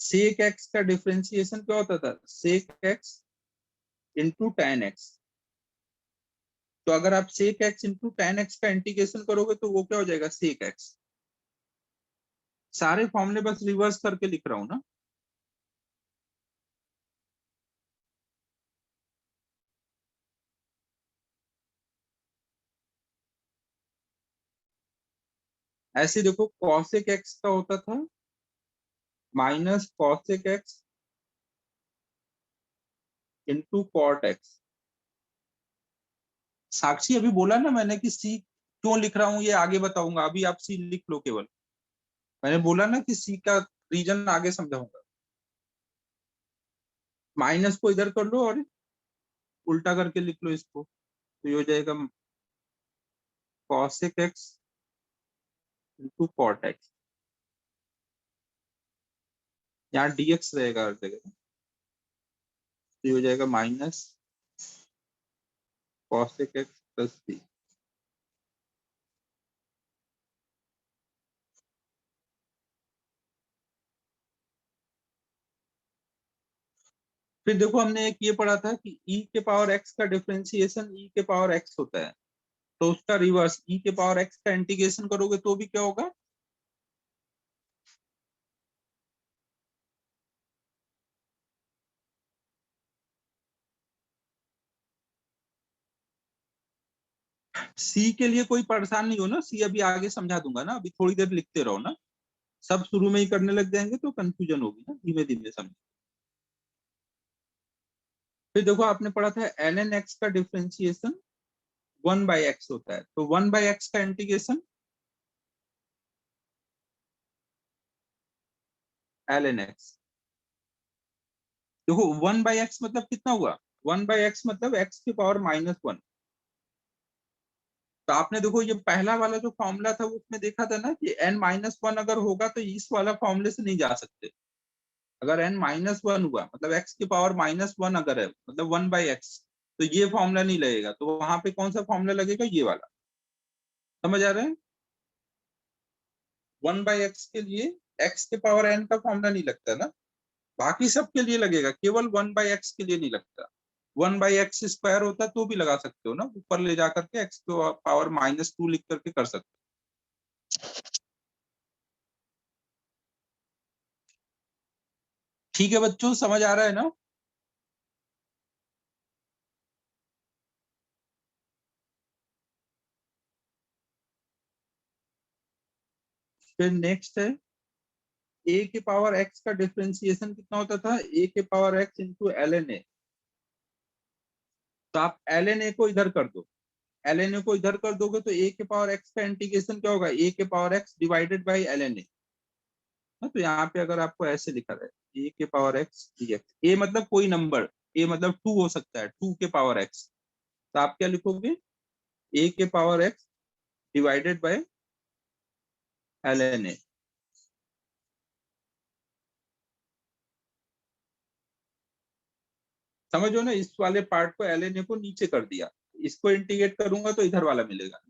sec x का डिफरेंशिएशन क्या होता था, sec x into tan x। तो अगर आप sec x into tan x का इंटीग्रेशन करोगे तो वो क्या हो जाएगा, sec x। सारे फॉर्मूले बस रिवर्स करके लिख रहा हूं ना। ऐसे देखो cosec x का होता था minus cosec x into cot x। साक्षी अभी बोला ना मैंने कि सी क्यों लिख रहा हूं ये आगे बताऊंगा, अभी आप सी लिख लो केवल। मैंने बोला ना कि सी का रीजन आगे समझाऊंगा। माइनस को इधर कर लो और उल्टा करके लिख लो इसको, तो ये हो जाएगा cosec x into cot x। यहाँ dx रहेगा हर जगह, तो ये हो जाएगा minus cosec x plus c। फिर देखो हमने एक ये पढ़ा था कि e के पावर x का डिफरेंशिएशन e के पावर x होता है, तो उसका रिवर्स e के पावर x का इंटीग्रेशन करोगे तो भी क्या होगा, सी के लिए कोई परेशान नहीं हो ना, सी अभी आगे समझा दूंगा ना, अभी थोड़ी देर लिखते रहो ना, सब शुरू में ही करने लग जाएंगे तो कंफ्यूजन होगी ना, धीमे धीमे समझ। फिर देखो आपने पढ़ा था ln x का डिफरेंशिएशन 1/x होता है, तो 1/x का इंटीग्रेशन ln x। देखो 1/x मतलब कितना हुआ, 1/x मतलब x की पावर -1। तो आपने देखो ये पहला वाला जो फॉर्मूला था उसमें देखा था ना कि n-1 अगर होगा तो इस वाला फॉर्मूले से नहीं जा सकते। अगर n-1 हुआ मतलब x की पावर -1 अगर है मतलब 1/x, तो ये फॉर्मूला नहीं लगेगा, तो वहां पे कौन सा फॉर्मूला लगेगा, ये वाला। समझ आ रहा है? 1/x के लिए x के पावर n का फॉर्मूला नहीं लगता ना, बाकी सब के लिए लगेगा, केवल 1/x के लिए नहीं लगता। 1/x स्क्वायर होता तो भी लगा सकते हो ना, ऊपर ले जाकर के x को पावर -2 लिख करके कर सकते हो। ठीक है बच्चों, समझ आ रहा है ना? फिर नेक्स्ट है a के पावर x का डिफरेंशिएशन कितना होता था, a के power x into ln a। तो आप ln a को इधर कर दो, ln a को इधर कर दोगे तो a के पावर x का इंटीग्रेशन क्या होगा, a के power x divided by ln a। तो यहाँ पे अगर आपको ऐसे लिखा है a के पावर x dx, a मतलब कोई नंबर, a मतलब 2 हो सकता है, 2 के पावर x, तो आप क्या लिखोगे, a के power x divided by ln a। समझो ना, इस वाले पार्ट को एल एन ए को नीचे कर दिया, इसको इंटीग्रेट करूंगा तो इधर वाला मिलेगा।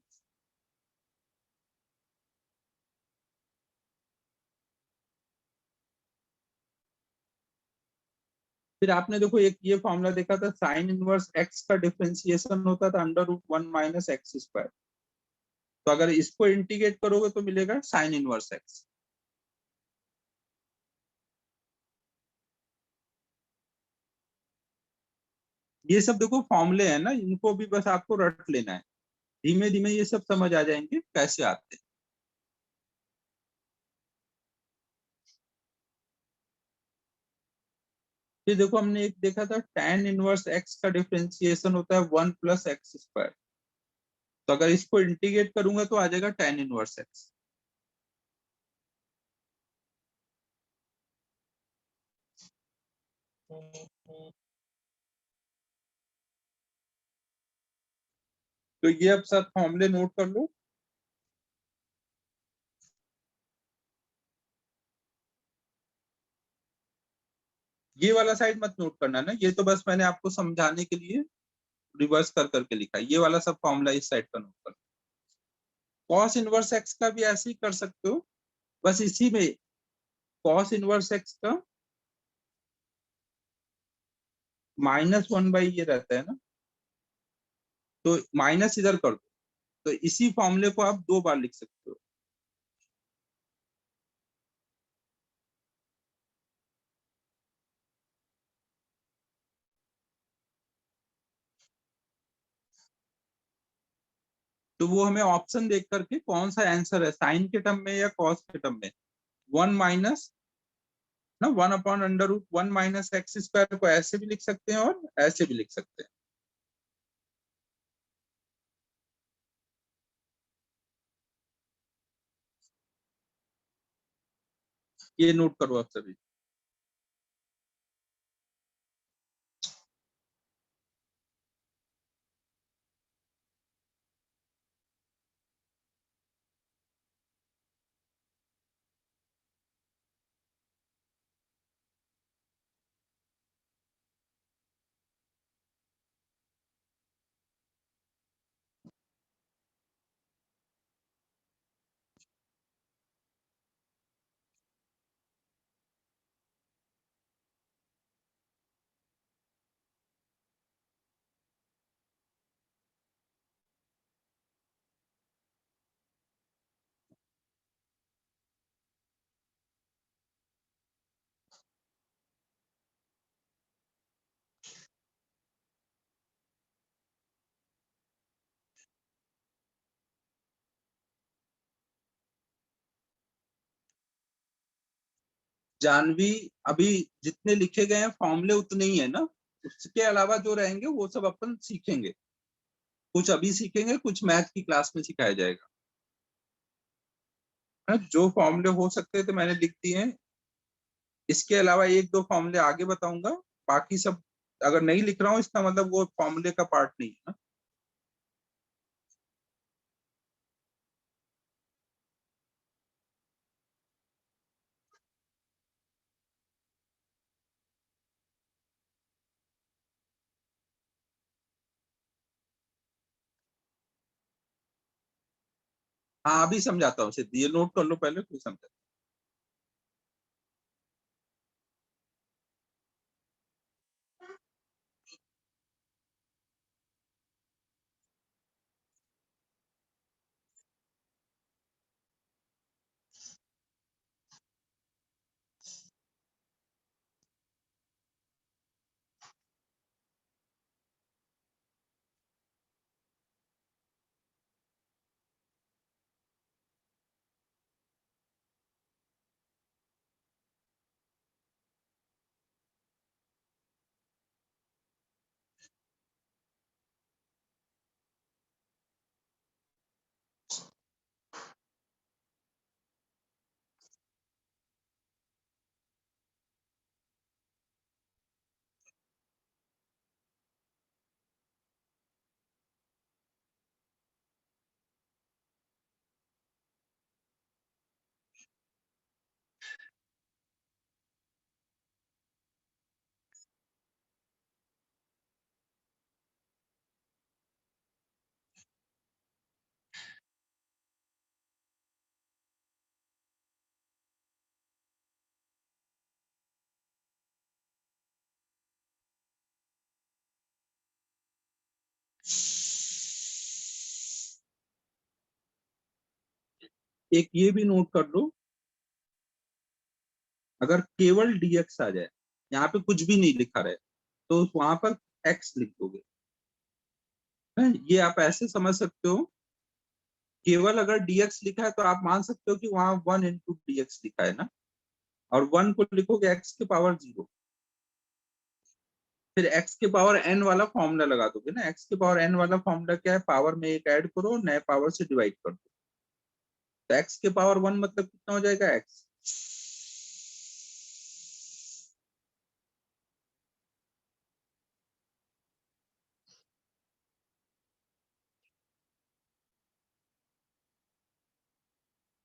फिर आपने देखो एक ये फॉर्मूला देखा था, साइन इनवर्स एक्स का डिफरेंशिएशन होता था under root one minus x square. तो अगर इसको इंटीग्रेट करोगे तो मिलेगा साइन इनवर्स एक्स। ये सब देखो फॉर्मूले हैं ना, इनको भी बस आपको रट लेना है, धीमे धीमे ये सब समझ आ जाएंगे कैसे आते हैं। फिर देखो हमने एक देखा था, tan इनवर्स एक्स का डिफरेंशिएशन होता है वन प्लस एक्स स्क्वायर। तो अगर इसको इंटीग्रेट करूंगा तो आ जाएगा tan इनवर्स एक्स। तो ये अब सब फॉर्मूले नोट कर लो। ये वाला साइड मत नोट करना ना, ये तो बस मैंने आपको समझाने के लिए रिवर्स कर करके लिखा है। ये वाला सब फॉर्मूला इस साइड का नोट कर। कॉस इनवर्स एक्स का भी ऐसे ही कर सकते हो, बस इसी में कॉस इनवर्स एक्स का माइनस वन बाई ये रहता है ना, तो माइनस इधर कर दो, तो इसी फॉर्मूले को आप दो बार लिख सकते हो। तो वो हमें ऑप्शन देख करके कौन सा आंसर है, साइन के टर्म में या कॉस के टर्म में। वन माइनस ना, one upon under root one minus x square को ऐसे भी लिख सकते हैं और ऐसे भी लिख सकते हैं। ये नोट करो आप सभी। जानवी, अभी जितने लिखे गए हैं फॉर्मूले उतने ही है ना, उसके अलावा जो रहेंगे वो सब अपन सीखेंगे। कुछ अभी सीखेंगे, कुछ मैथ की क्लास में सिखाया जाएगा। जो फॉर्मूले हो सकते थे मैंने लिख दिए हैं, इसके अलावा एक दो फॉर्मूले आगे बताऊंगा। बाकी सब अगर नहीं लिख रहा हूँ इसका मतलब वो फॉर्मूले का पार्ट नहीं है ना। हाँ अभी समझाता हूँ, सिर्फ ये नोट कर लो पहले फिर समझा। एक ये भी नोट कर लो, अगर केवल dx आ जाए, यहाँ पे कुछ भी नहीं लिखा रहे, तो वहां पर x लिख दोगे। ये आप ऐसे समझ सकते हो, केवल अगर dx लिखा है तो आप मान सकते हो कि वहां 1 × dx लिखा है ना, और 1 को लिखोगे x के पावर 0, फिर x के पावर n वाला फॉर्मूला लगा दोगे ना। x के पावर n वाला फॉर्मूला क्या है, पावर में एक ऐड करो, नए पावर से डिवाइड कर दो, तो x के पावर 1 मतलब कितना हो जाएगा, x।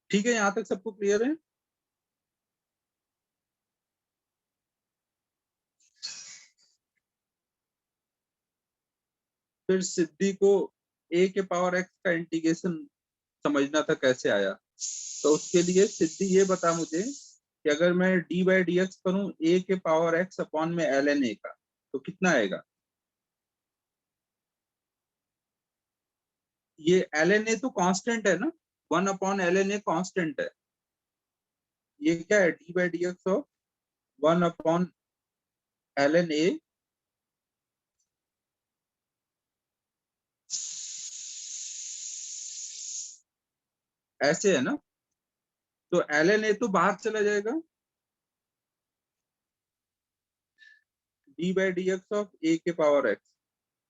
ठीक है, यहां तक सबको क्लियर है। फिर सिद्धि को a के पावर x का इंटीग्रेशन समझना था कैसे आया, तो उसके लिए सिद्धि ये बता मुझे कि अगर मैं d/dx करूं a के पावर x अपॉन में ln a का, तो कितना आएगा। ये ln a तो कांस्टेंट है ना, 1/ln a कांस्टेंट है। ये क्या है, d/dx ऑफ 1/ln a ऐसे है ना, तो ln a तो बाहर चला जाएगा, d/dx ऑफ a के पावर x।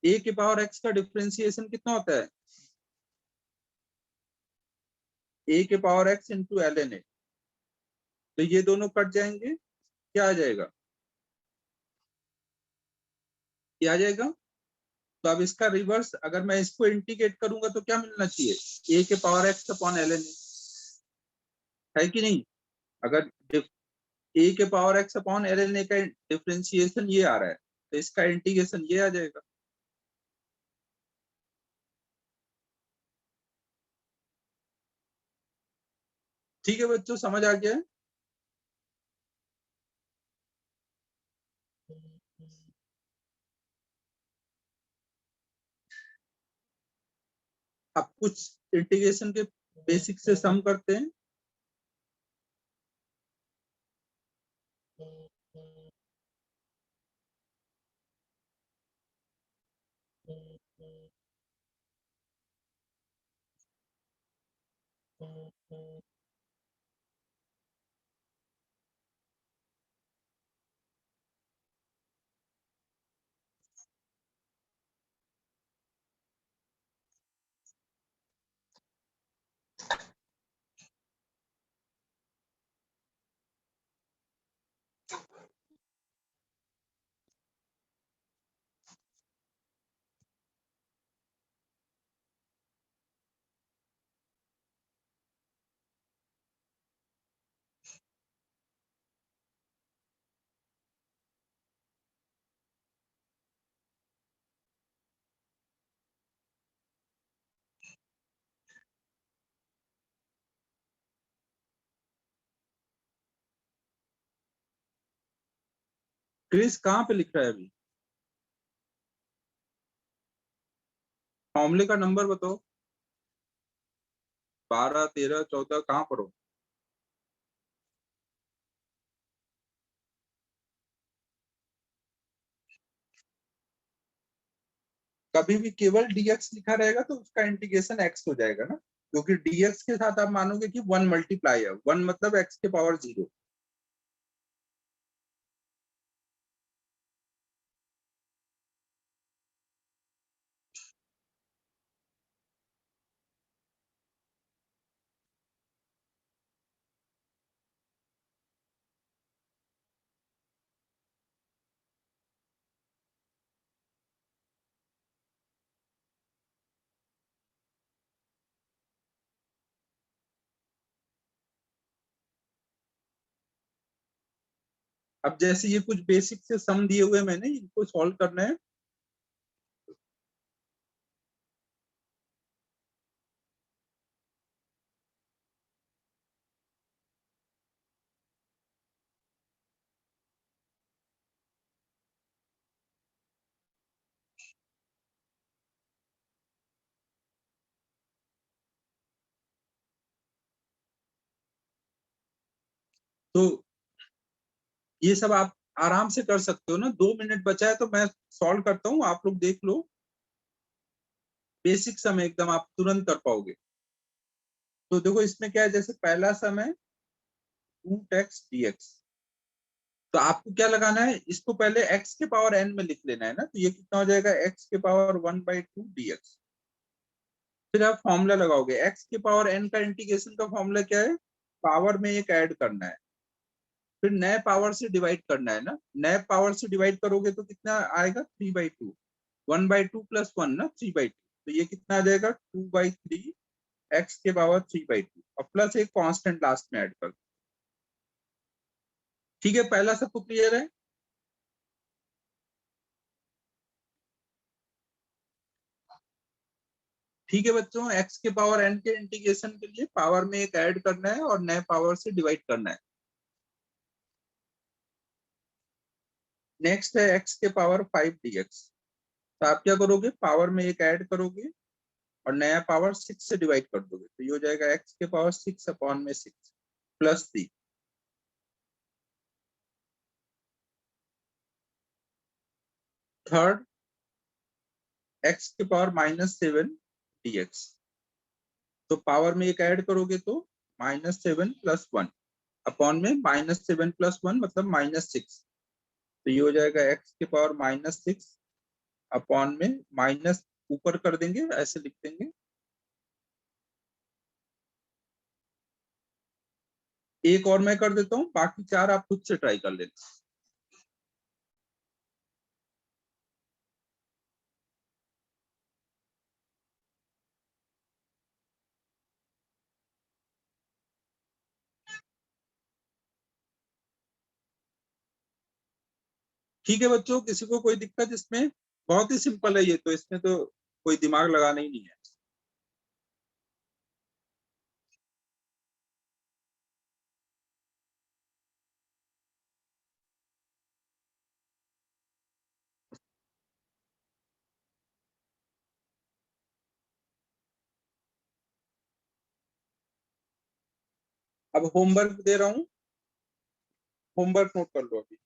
a के पावर x का डिफरेंशिएशन कितना होता है, a के power x into ln a, तो ये दोनों कट जाएंगे, क्या आ जाएगा, क्या आ जाएगा। तो अब इसका रिवर्स, अगर मैं इसको इंटीग्रेट करूंगा तो क्या मिलना चाहिए, a के power x upon ln a, है कि नहीं। अगर a के power x upon ln a का डिफरेंशिएशन ये आ रहा है, तो इसका इंटीग्रेशन ये आ जाएगा। ठीक है बच्चों, समझ आ गया है। अब कुछ इंटीग्रेशन के बेसिक से सम करते हैं। क्रिस कहाँ पे लिख रहा है अभी, फॉर्मूले का नंबर बताओ, 12 13 14 कहाँ पर हो। कभी भी केवल dx लिखा रहेगा तो उसका इंटीग्रेशन x हो जाएगा ना, क्योंकि dx के साथ आप मानोगे कि 1 मल्टीप्लाई है, 1 मतलब x के पावर 0। अब जैसे ये कुछ बेसिक से सम दिए हुए मैंने, इनको सॉल्व करना है। तो ये सब आप आराम से कर सकते हो ना। 2 मिनट बचा है तो मैं सॉल्व करता हूँ, आप लोग देख लो। बेसिक समय एकदम आप तुरंत कर पाओगे। तो देखो इसमें क्या है, जैसे पहला समय रूट एक्स डी एक्स। तो आपको क्या लगाना है, इसको पहले x के पावर n में लिख लेना है ना। तो ये कितना हो जाएगा, x के पावर 1/2 dx। फिर आप फॉर्मूला लगाओगे, x के पावर n का इंटीग्रेशन का फॉर्मूला क्या है, पावर में एक ऐड करना है, फिर नए पावर से डिवाइड करना है ना। नए पावर से डिवाइड करोगे तो कितना आएगा, 3/2। 1/2 प्लस 1 ना, 3/2। तो ये कितना आ जाएगा, 2/3 x के पावर 3/2 और प्लस एक कांस्टेंट लास्ट में ऐड कर। ठीक है, पहला सबको क्लियर है। ठीक है बच्चों, x के पावर n के इंटीग्रेशन के लिए पावर में एक ऐड करना है और नए पावर से डिवाइड करना है। नेक्स्ट है x के पावर 5 dx। तो आप क्या करोगे, पावर में एक ऐड करोगे और नया पावर 6 से डिवाइड कर दोगे। तो ये हो जाएगा x के पावर 6 अपॉन में 6 प्लस 3। थर्ड, x के पावर -7 dx। तो पावर में एक ऐड करोगे तो -7 प्लस 1 अपॉन में -7 प्लस 1 मतलब -6। तो ये हो जाएगा x के पावर -6 अपॉन में माइनस ऊपर कर देंगे, ऐसे लिख देंगे। एक और मैं कर देता हूँ, बाकी चार आप खुद से ट्राई कर लेना। ठीक है बच्चों, किसी को कोई दिक्कत इसमें? बहुत ही सिंपल है ये तो, इसमें तो कोई दिमाग लगाना ही नहीं है। अब होमवर्क दे रहा हूँ, होमवर्क नोट कर लो अभी।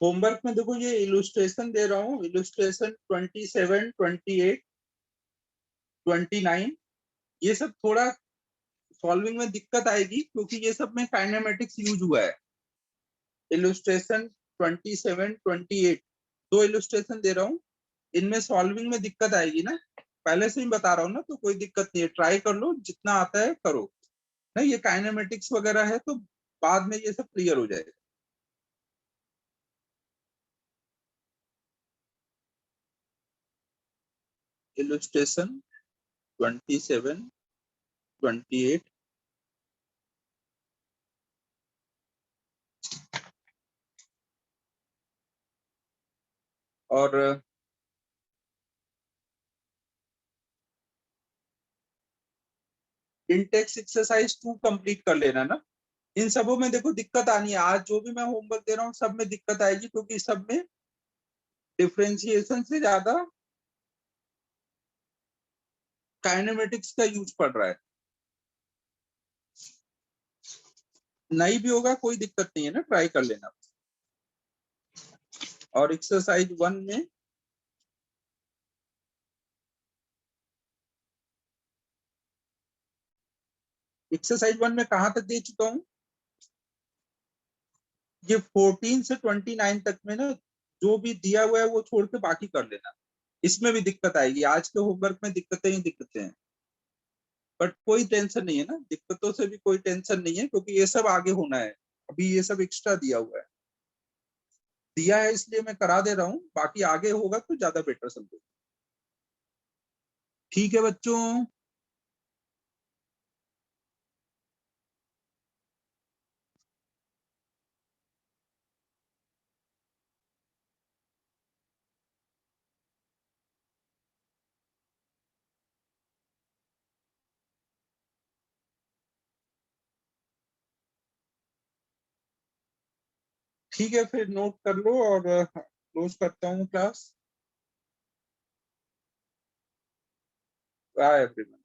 होमवर्क में देखो ये इलुस्ट्रेशन दे रहा हूँ, इलुस्ट्रेशन 27, 28, 29। ये सब थोड़ा सॉल्विंग में दिक्कत आएगी क्योंकि ये सब में काइनेमेटिक्स यूज हुआ है। इलुस्ट्रेशन 27, 28 दो इलुस्ट्रेशन दे रहा हूँ, इनमें सॉल्विंग में दिक्कत आएगी ना। पहले से ही बता रहा हूँ ना, तो कोई दिक्कत नहीं है, ट्राई कर लो, जितना आता है करो। नहीं, ये काइनेमेटिक्स वगैरह है तो बाद में ये सब क्लियर हो जाएगा। इलुस्ट्रेशन 27, 28 और इंटेक्स एक्सरसाइज 2 कंप्लीट कर लेना ना। इन सबों में देखो दिक्कत आनी है, आज जो भी मैं होमवर्क दे रहा हूँ सब में दिक्कत आएगी क्योंकि सब में डिफरेंशिएशन से ज्यादा काइनेमेटिक्स का यूज पड़ रहा है। नहीं भी होगा कोई दिक्कत नहीं है ना, ट्राई कर लेना। और एक्सरसाइज 1 में कहां तक दे चुका हूं, ये 14 से 29 तक में ना, जो भी दिया हुआ है वो छोड़ के बाकी कर लेना। इसमें भी दिक्कत आएगी, आज के होमवर्क में दिक्कतें ही दिक्कतें हैं। बट कोई टेंशन नहीं है ना, दिक्कतों से भी कोई टेंशन नहीं है क्योंकि ये सब आगे होना है। अभी ये सब एक्स्ट्रा दिया हुआ है, दिया है इसलिए मैं करा दे रहा हूँ, बाकी आगे होगा तो ज्यादा बेटर समझो। ठीक है बच्चों। ठीक है, फिर नोट कर लो और क्लोज करता हूँ क्लास। Bye everyone.